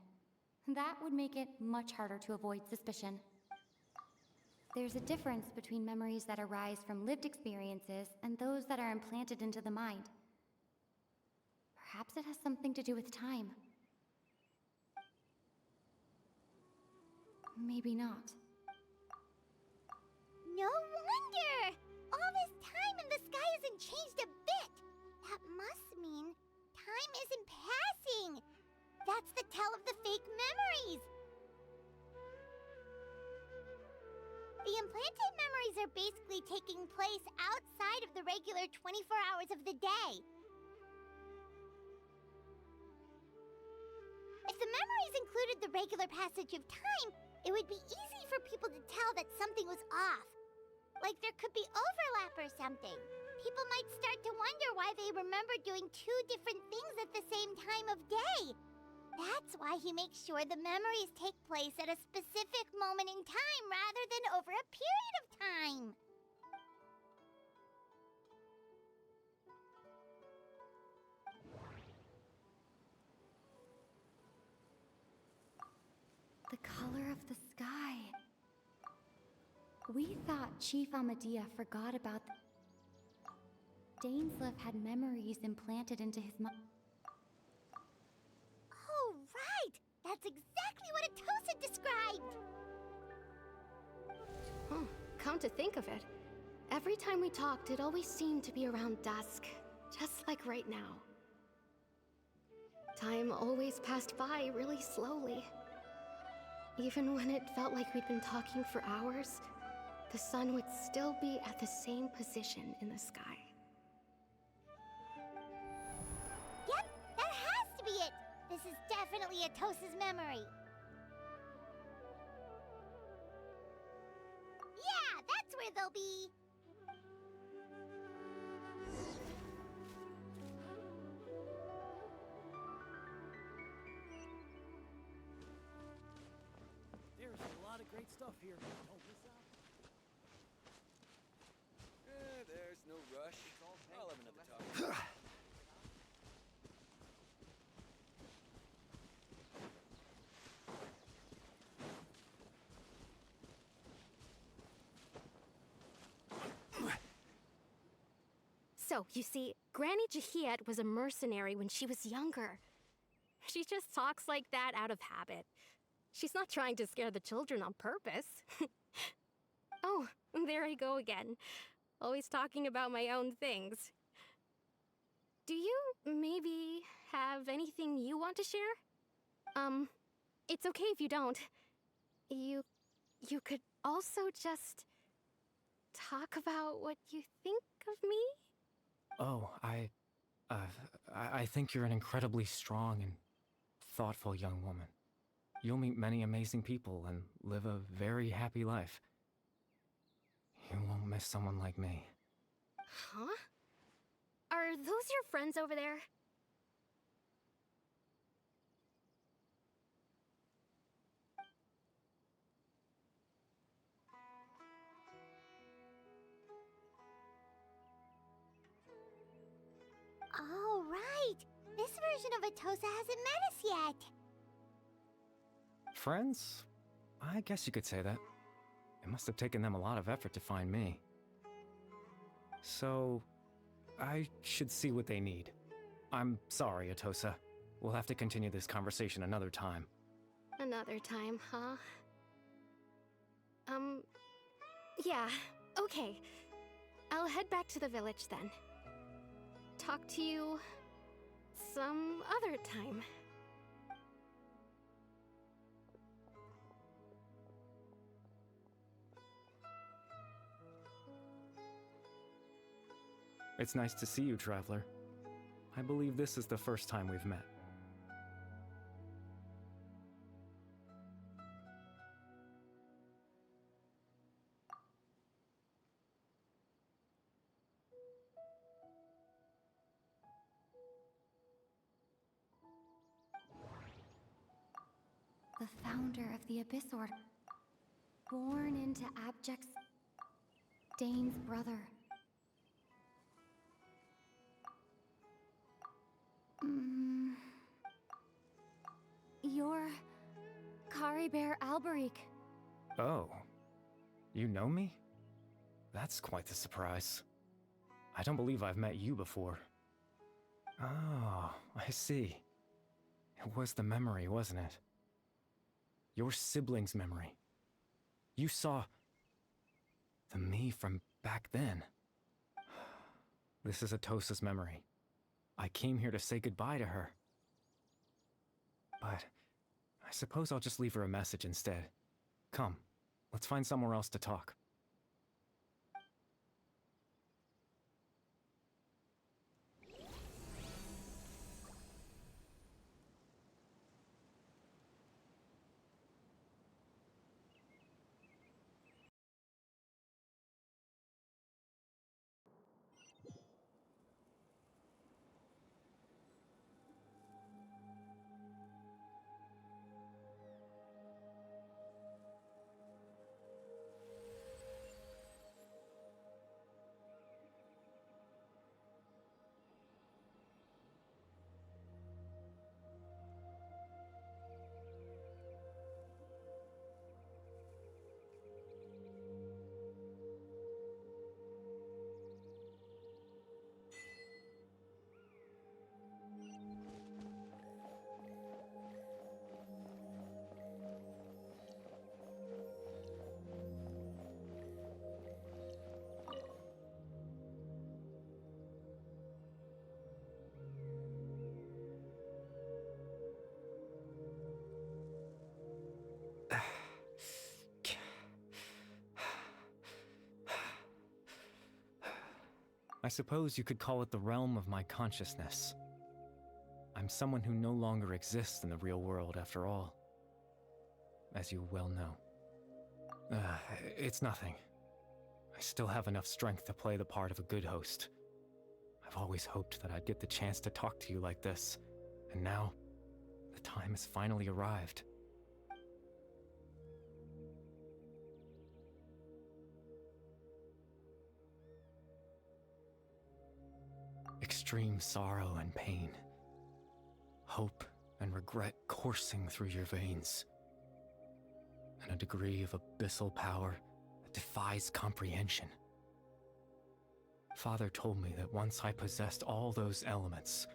That would make it much harder to avoid suspicion. There's a difference between memories that arise from lived experiences and those that are implanted into the mind. Perhaps it has something to do with time. Maybe not. No wonder! All this time and the sky hasn't changed a bit! That must mean time isn't passing! That's the tell of the fake memories! The implanted memories are basically taking place outside of the regular 24 hours of the day. If the memories included the regular passage of time, it would be easy for people to tell that something was off. Like there could be overlap or something. People might start to wonder why they remember doing two different things at the same time of day. That's why he makes sure the memories take place at a specific moment in time rather than over a period of time. The color of the sky. We thought Chief Amadea forgot about Dainsleif had memories implanted into his mind. Oh, right! That's exactly what Atosa described! Oh, come to think of it, every time we talked, it always seemed to be around dusk, just like right now. Time always passed by really slowly. Even when it felt like we'd been talking for hours, the sun would still be at the same position in the sky. Yep, that has to be it! This is definitely Atosa's memory. Yeah, that's where they'll be! There's a lot of great stuff here. Don't miss out. There's no rush. I'll have another talk. So, you see, Granny Jahiet was a mercenary when she was younger. She just talks like that out of habit. She's not trying to scare the children on purpose. Oh, there I go again. Always talking about my own things. Do you maybe have anything you want to share? It's okay if you don't. You could also just talk about what you think of me? Oh, I think you're an incredibly strong and thoughtful young woman. You'll meet many amazing people and live a very happy life. You won't miss someone like me. Huh? Are those your friends over there? Oh, right. This version of Atosa hasn't met us yet. Friends? I guess you could say that. It must have taken them a lot of effort to find me. So, I should see what they need. I'm sorry, Atosa. We'll have to continue this conversation another time. Another time, huh? Yeah, okay. I'll head back to the village then. Talk to you some other time. It's nice to see you, Traveler. I believe this is the first time we've met. The founder of the Abyss Order. Born into abject... Dane's brother. You're... Kari Bear Alberic. Oh. You know me? That's quite the surprise. I don't believe I've met you before. Oh, I see. It was the memory, wasn't it? Your sibling's memory. You saw... the me from back then. This is Atosa's memory. I came here to say goodbye to her. But I suppose I'll just leave her a message instead. Come, let's find somewhere else to talk. I suppose you could call it the realm of my consciousness. I'm someone who no longer exists in the real world, after all. As you well know. It's nothing. I still have enough strength to play the part of a good host. I've always hoped that I'd get the chance to talk to you like this, and now, the time has finally arrived. Extreme sorrow and pain. Hope and regret coursing through your veins. And a degree of abyssal power that defies comprehension. Father told me that once I possessed all those elements,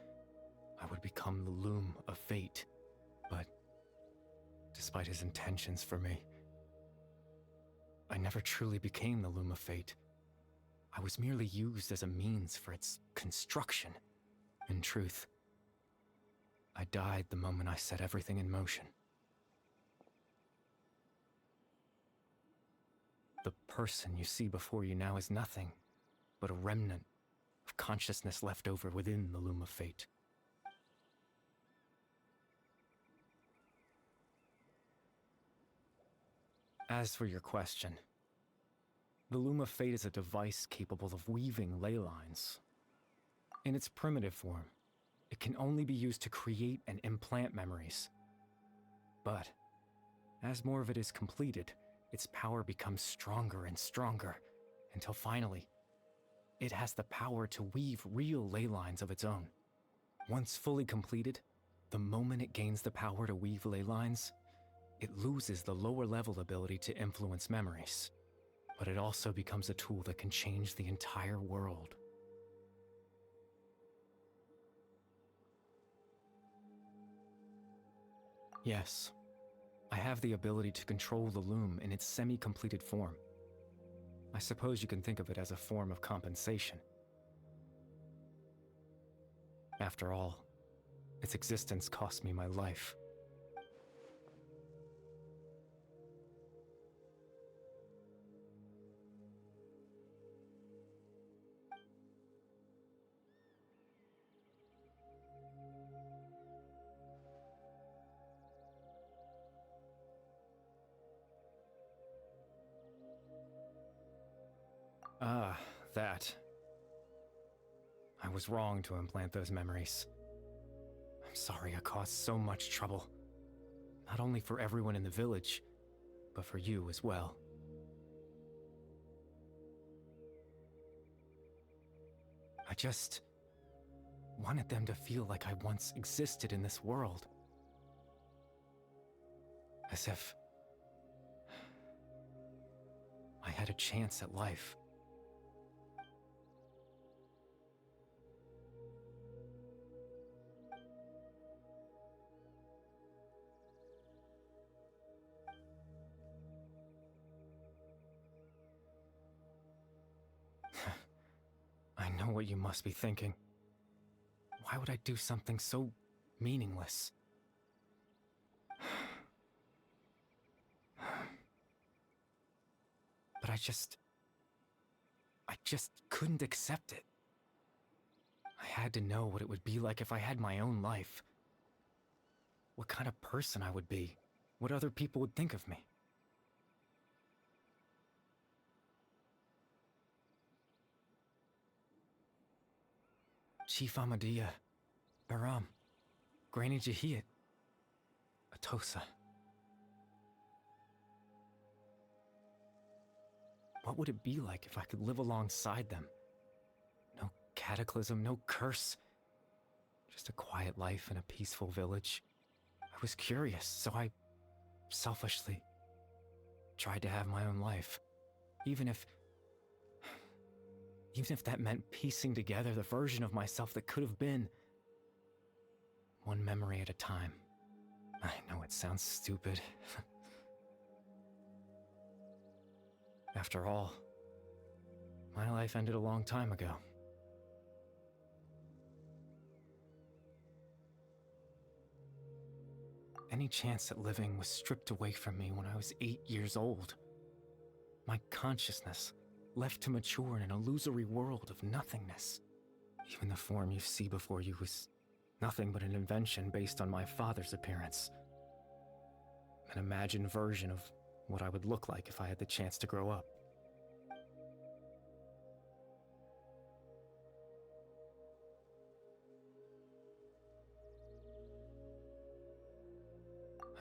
I would become the loom of fate. But, despite his intentions for me, I never truly became the loom of fate. I was merely used as a means for its construction. In truth, I died the moment I set everything in motion. The person you see before you now is nothing but a remnant of consciousness left over within the loom of fate. As for your question, the Loom of Fate is a device capable of weaving ley lines. In its primitive form, it can only be used to create and implant memories. But, as more of it is completed, its power becomes stronger and stronger, until finally, it has the power to weave real ley lines of its own. Once fully completed, the moment it gains the power to weave ley lines, it loses the lower level ability to influence memories. But it also becomes a tool that can change the entire world. Yes, I have the ability to control the loom in its semi-completed form. I suppose you can think of it as a form of compensation. After all, its existence cost me my life. Ah, that. I was wrong to implant those memories. I'm sorry I caused so much trouble. Not only for everyone in the village, but for you as well. I just wanted them to feel like I once existed in this world. As if I had a chance at life. I know what you must be thinking. Why would I do something so meaningless? But I just couldn't accept it. I had to know what it would be like if I had my own life. What kind of person I would be. What other people would think of me. Chief Amadia, Baram, Granny Jahiyat, Atosa. What would it be like if I could live alongside them? No cataclysm, no curse. Just a quiet life in a peaceful village. I was curious, so I selfishly tried to have my own life. Even if that meant piecing together the version of myself that could have been. One memory at a time. I know it sounds stupid. After all, my life ended a long time ago. Any chance at living was stripped away from me when I was 8 years old. My consciousness left to mature in an illusory world of nothingness. Even the form you see before you was nothing but an invention based on my father's appearance. An imagined version of what I would look like if I had the chance to grow up.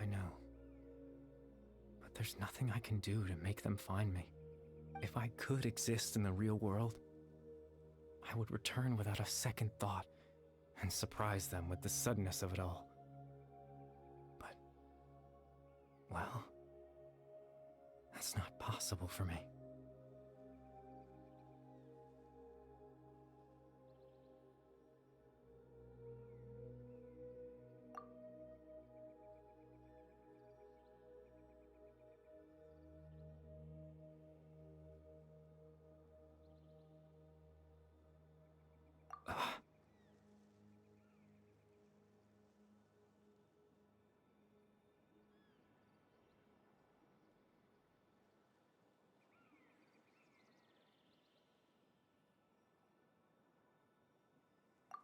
I know. But there's nothing I can do to make them find me. If I could exist in the real world, I would return without a second thought and surprise them with the suddenness of it all. But, well, that's not possible for me.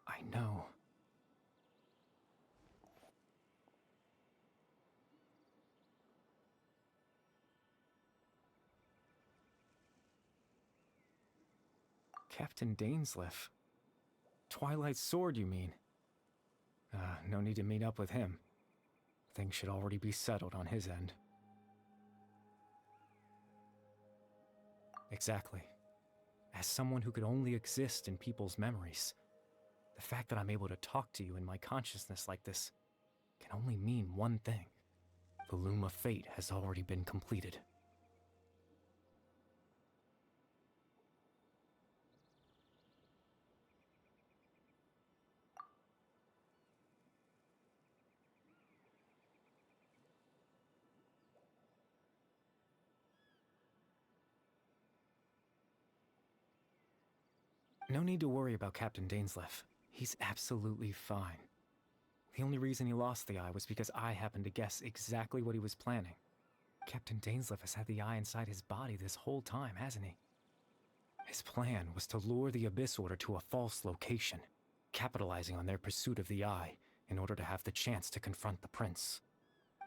I know. Captain Dainsleif. Twilight Sword, you mean? No need to meet up with him. Things should already be settled on his end. Exactly. As someone who could only exist in people's memories, The fact that I'm able to talk to you in my consciousness like this can only mean one thing. The Loom of Fate has already been completed. No need to worry about Captain Dainsleif. He's absolutely fine. The only reason he lost the eye was because I happened to guess exactly what he was planning. Captain Dainsleif has had the eye inside his body this whole time, hasn't he? His plan was to lure the Abyss Order to a false location, capitalizing on their pursuit of the eye in order to have the chance to confront the prince.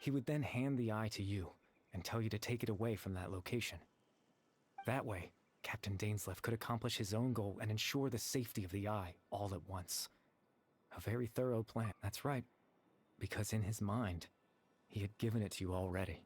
He would then hand the eye to you and tell you to take it away from that location. That way, Captain Dainsleif could accomplish his own goal and ensure the safety of the eye all at once. A very thorough plan, that's right, because in his mind, he had given it to you already.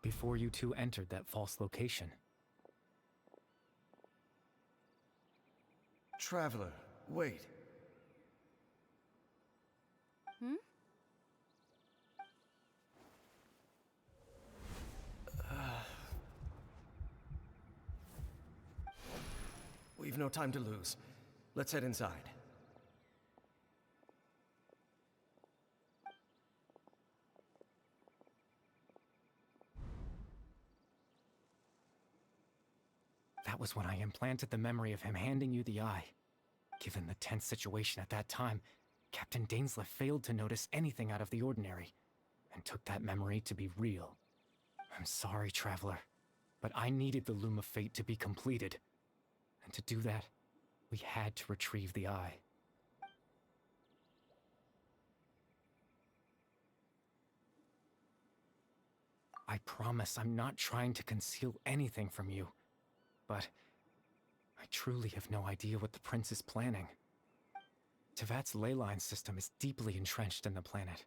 Before you two entered that false location. Traveler, wait. Hmm? We've no time to lose. Let's head inside. That was when I implanted the memory of him handing you the eye. Given the tense situation at that time, Captain Dainsleif failed to notice anything out of the ordinary, and took that memory to be real. I'm sorry, Traveler, but I needed the Loom of Fate to be completed. And to do that, we had to retrieve the eye. I promise I'm not trying to conceal anything from you, but I truly have no idea what the Prince is planning. Tevat's ley line system is deeply entrenched in the planet.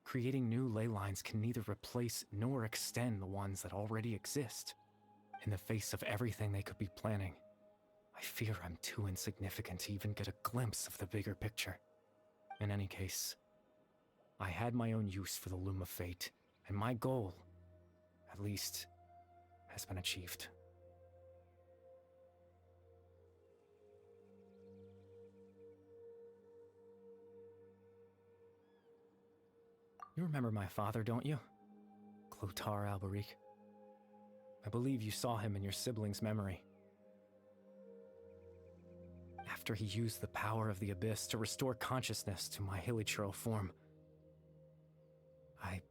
Creating new ley lines can neither replace nor extend the ones that already exist. In the face of everything they could be planning, I fear I'm too insignificant to even get a glimpse of the bigger picture. In any case, I had my own use for the Loom of Fate, and my goal, at least, has been achieved. You remember my father, don't you? Clotar Alberic. I believe you saw him in your sibling's memory. After he used the power of the Abyss to restore consciousness to my hilichurl form, I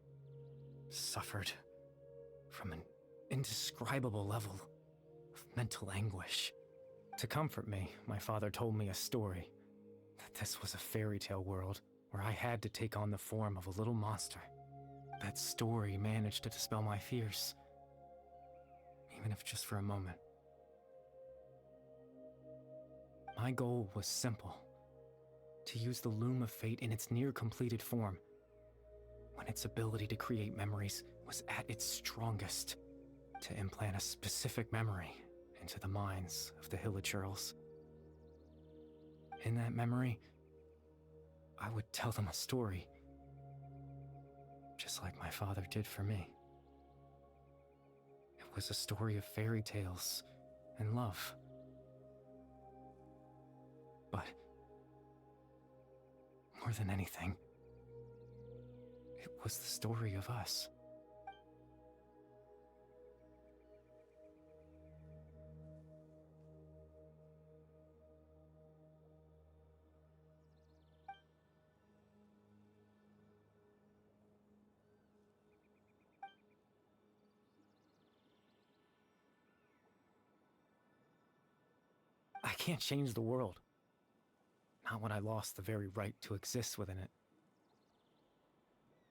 suffered from an indescribable level of mental anguish. To comfort me, my father told me a story, that this was a fairy tale world where I had to take on the form of a little monster. That story managed to dispel my fears, even if just for a moment. My goal was simple: to use the Loom of Fate in its near-completed form, when its ability to create memories was at its strongest, to implant a specific memory into the minds of the hilichurls. In that memory, I would tell them a story, just like my father did for me. It was a story of fairy tales and love. But more than anything, it was the story of us. I can't change the world. Not when I lost the very right to exist within it.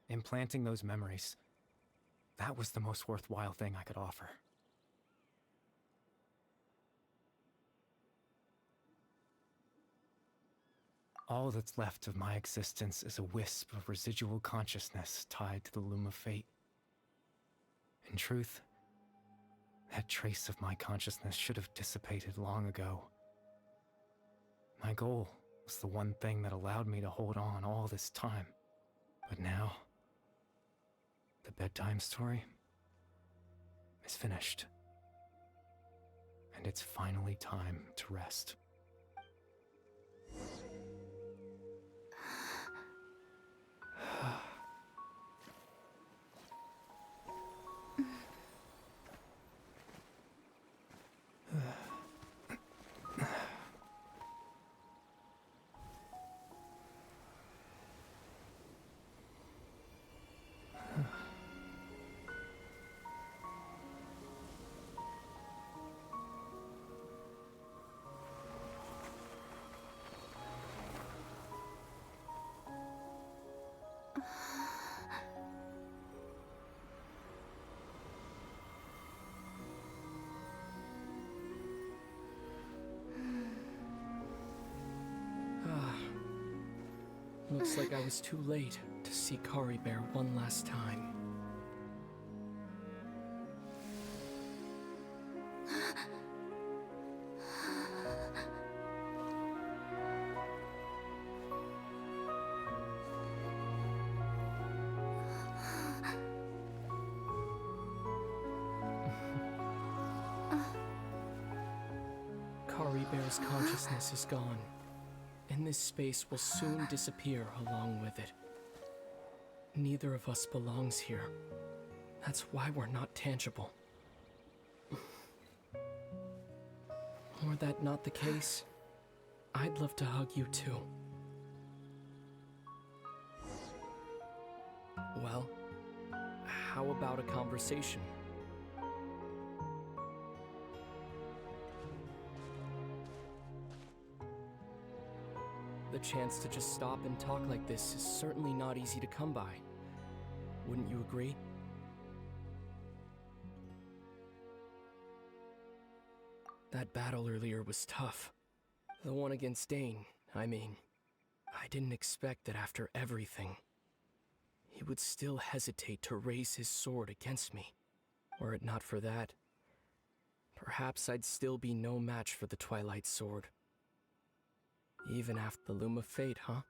Implanting those memories, that was the most worthwhile thing I could offer. All that's left of my existence is a wisp of residual consciousness tied to the loom of fate. In truth, that trace of my consciousness should have dissipated long ago. My goal was the one thing that allowed me to hold on all this time. But now, the bedtime story is finished. And it's finally time to rest. Looks like I was too late to see Kari Bear one last time. Kari Bear's consciousness is gone, and this space will soon disappear along with it. Neither of us belongs here. That's why we're not tangible. Were that not the case, I'd love to hug you too. Well, how about a conversation? The chance to just stop and talk like this is certainly not easy to come by. Wouldn't you agree? That battle earlier was tough. The one against Dane, I mean. I didn't expect that after everything, he would still hesitate to raise his sword against me. Were it not for that, perhaps I'd still be no match for the Twilight Sword. Even after the Loom of Fate, huh?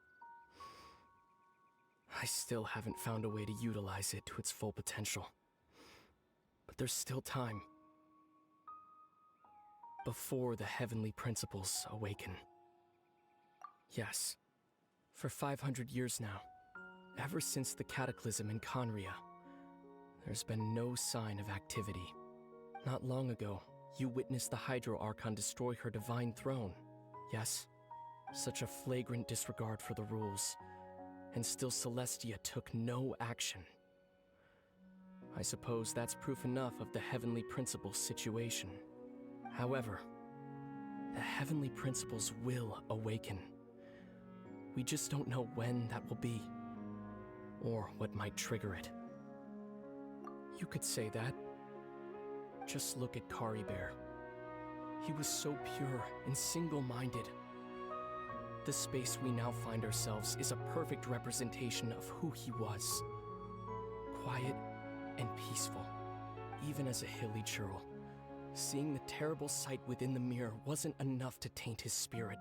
I still haven't found a way to utilize it to its full potential. But there's still time. Before the heavenly principles awaken. Yes, for 500 years now, ever since the cataclysm in Conria, there's been no sign of activity. Not long ago, you witnessed the Hydro Archon destroy her divine throne, yes? Such a flagrant disregard for the rules, and still Celestia took no action. I suppose that's proof enough of the Heavenly Principles situation. However, the Heavenly Principles will awaken. We just don't know when that will be, or what might trigger it. You could say that. Just look at Kari Bear. He was so pure and single-minded. The space we now find ourselves is a perfect representation of who he was. Quiet and peaceful, even as a hilly churl. Seeing the terrible sight within the mirror wasn't enough to taint his spirit.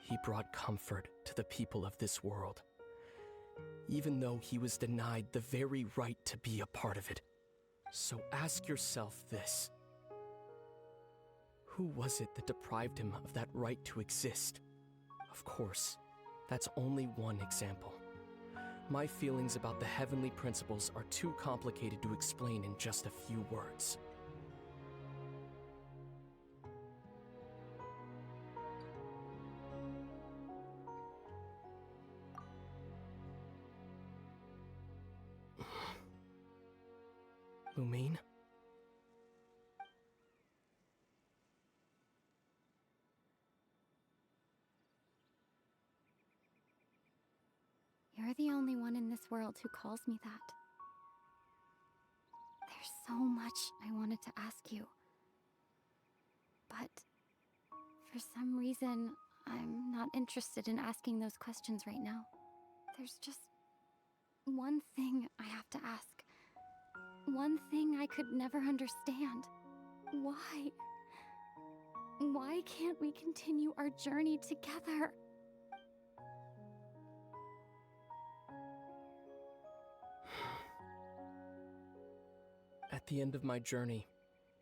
He brought comfort to the people of this world, even though he was denied the very right to be a part of it. So ask yourself this. Who was it that deprived him of that right to exist? Of course, that's only one example. My feelings about the Heavenly Principles are too complicated to explain in just a few words. Lumine? You're the only one in this world who calls me that. There's so much I wanted to ask you. But for some reason, I'm not interested in asking those questions right now. There's just one thing I have to ask. One thing I could never understand. Why? Why can't we continue our journey together? At the end of my journey,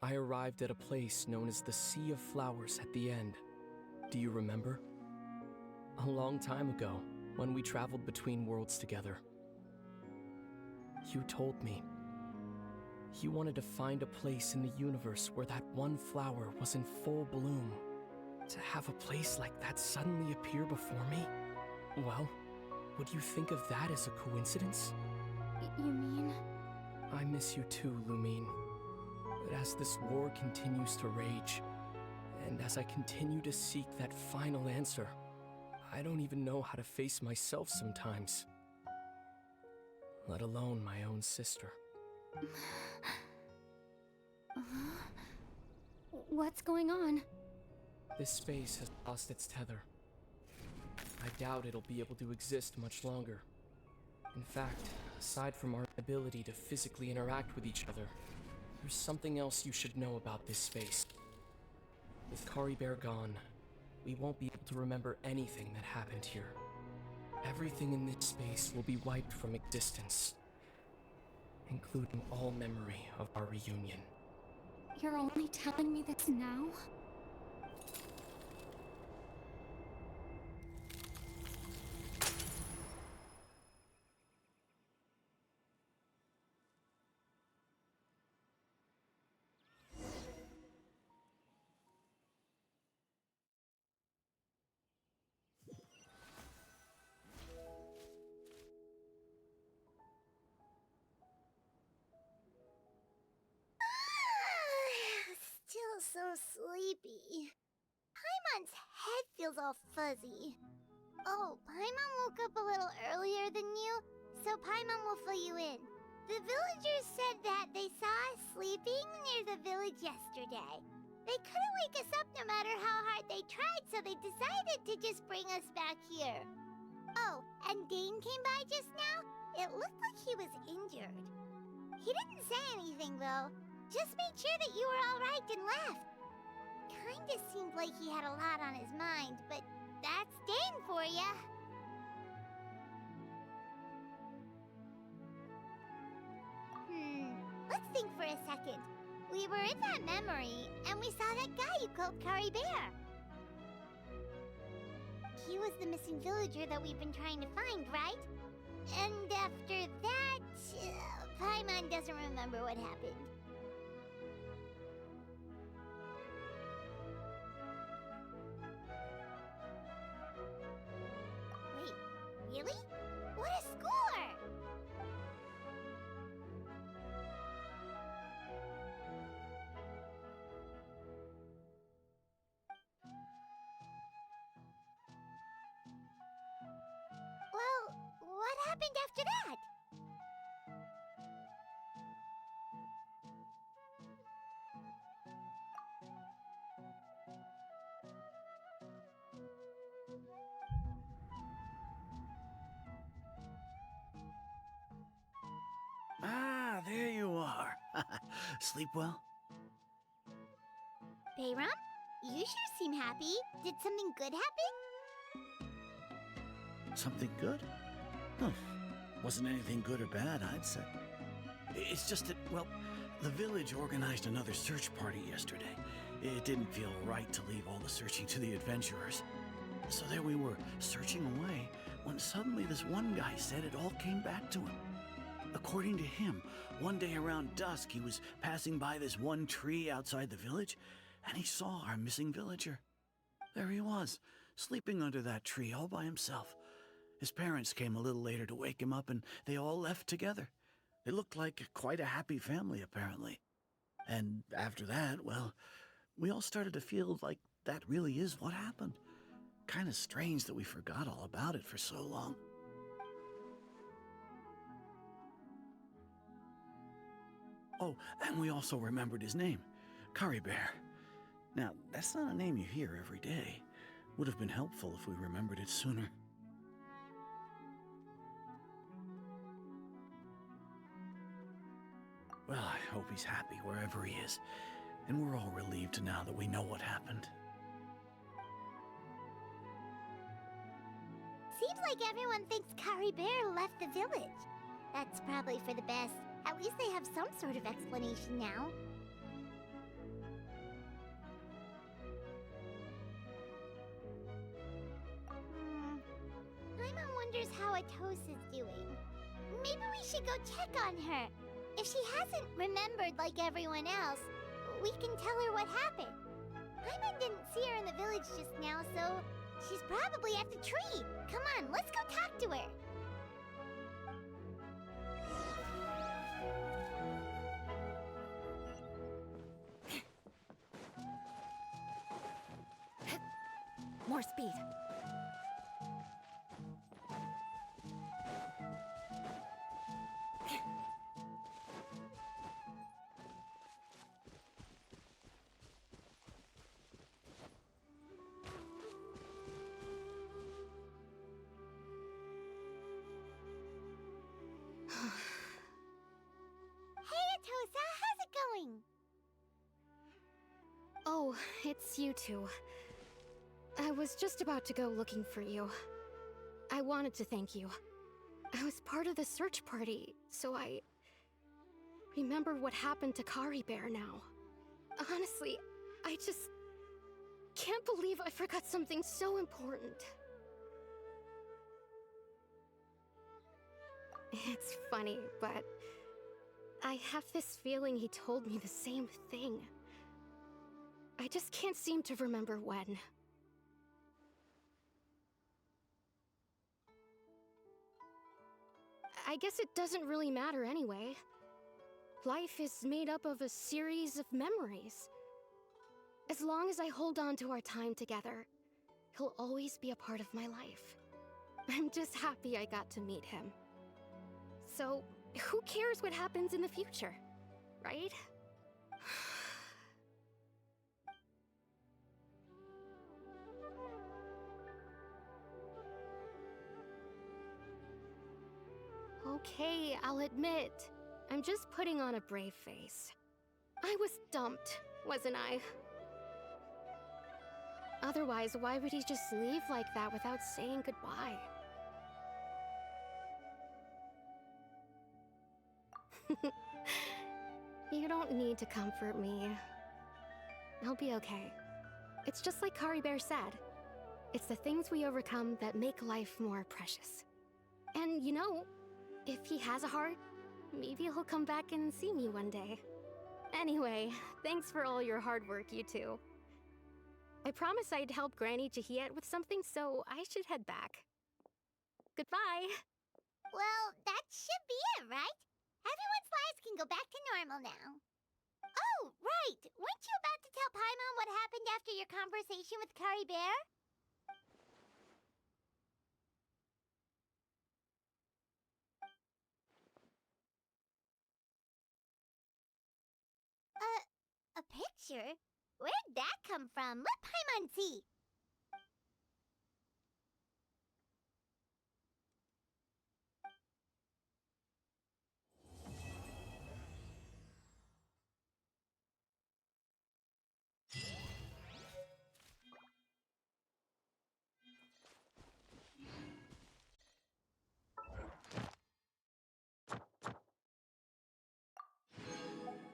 I arrived at a place known as the Sea of Flowers at the end. Do you remember? A long time ago, when we traveled between worlds together. You told me you wanted to find a place in the universe where that one flower was in full bloom. To have a place like that suddenly appear before me? Well, would you think of that as a coincidence? You mean? I miss you too, Lumine. But as this war continues to rage, and as I continue to seek that final answer, I don't even know how to face myself sometimes. Let alone my own sister. What's going on? This space has lost its tether. I doubt it'll be able to exist much longer. In fact, aside from our ability to physically interact with each other, there's something else you should know about this space. With Kari Bear gone, we won't be able to remember anything that happened here. Everything in this space will be wiped from existence, including all memory of our reunion. You're only telling me this now? Still so sleepy. Paimon's head feels all fuzzy. Oh, Paimon woke up a little earlier than you, so Paimon will fill you in. The villagers said that they saw us sleeping near the village yesterday. They couldn't wake us up no matter how hard they tried, so they decided to just bring us back here. Oh, and Dane came by just now. It looked like he was injured. He didn't say anything, though. Just made sure that you were all right and left. Kinda seemed like he had a lot on his mind, but that's Dane for ya. Let's think for a second. We were in that memory, and we saw that guy you called Kari Bear. He was the missing villager that we've been trying to find, right? And after that, Paimon doesn't remember what happened. Wait, really? What a score! Well, what happened after that? Ah, there you are. Sleep well? Bayram, you sure seem happy. Did something good happen? Something good? Huh. Wasn't anything good or bad, I'd say. It's just that, well, the village organized another search party yesterday. It didn't feel right to leave all the searching to the adventurers. So there we were, searching away, when suddenly this one guy said it all came back to him. According to him, one day around dusk, he was passing by this one tree outside the village, and he saw our missing villager. There he was, sleeping under that tree all by himself. His parents came a little later to wake him up, and they all left together. They looked like quite a happy family, apparently. And after that, well, we all started to feel like that really is what happened. Kind of strange that we forgot all about it for so long. Oh, and we also remembered his name, Kari Bear. Now, that's not a name you hear every day. Would have been helpful if we remembered it sooner. Well, I hope he's happy wherever he is, and we're all relieved now that we know what happened. Seems like everyone thinks Kari Bear left the village. That's probably for the best. At least they have some sort of explanation now. Paimon wonders how Atosa's doing. Maybe we should go check on her. If she hasn't remembered like everyone else, we can tell her what happened. Paimon didn't see her in the village just now, so she's probably at the tree. Come on, let's go talk to her. More speed. Hey, Atosa, how's it going? Oh, it's you two. I was just about to go looking for you. I wanted to thank you. I was part of the search party, so I remember what happened to Kari Bear now. Honestly, I just can't believe I forgot something so important. It's funny, but I have this feeling he told me the same thing. I just can't seem to remember when. I guess it doesn't really matter anyway. Life is made up of a series of memories. As long as I hold on to our time together, he'll always be a part of my life. I'm just happy I got to meet him. So, who cares what happens in the future, right? Okay, I'll admit, I'm just putting on a brave face. I was dumped, wasn't I? Otherwise, why would he just leave like that without saying goodbye? You don't need to comfort me. I'll be okay. It's just like Kari Bear said. It's the things we overcome that make life more precious. And you know, if he has a heart, maybe he'll come back and see me one day. Anyway, thanks for all your hard work, you two. I promised I'd help Granny Jahiet with something, so I should head back. Goodbye! Well, that should be it, right? Everyone's lives can go back to normal now. Oh, right! Weren't you about to tell Paimon what happened after your conversation with Kari Bear? A picture? Where'd that come from? Let Paimon see!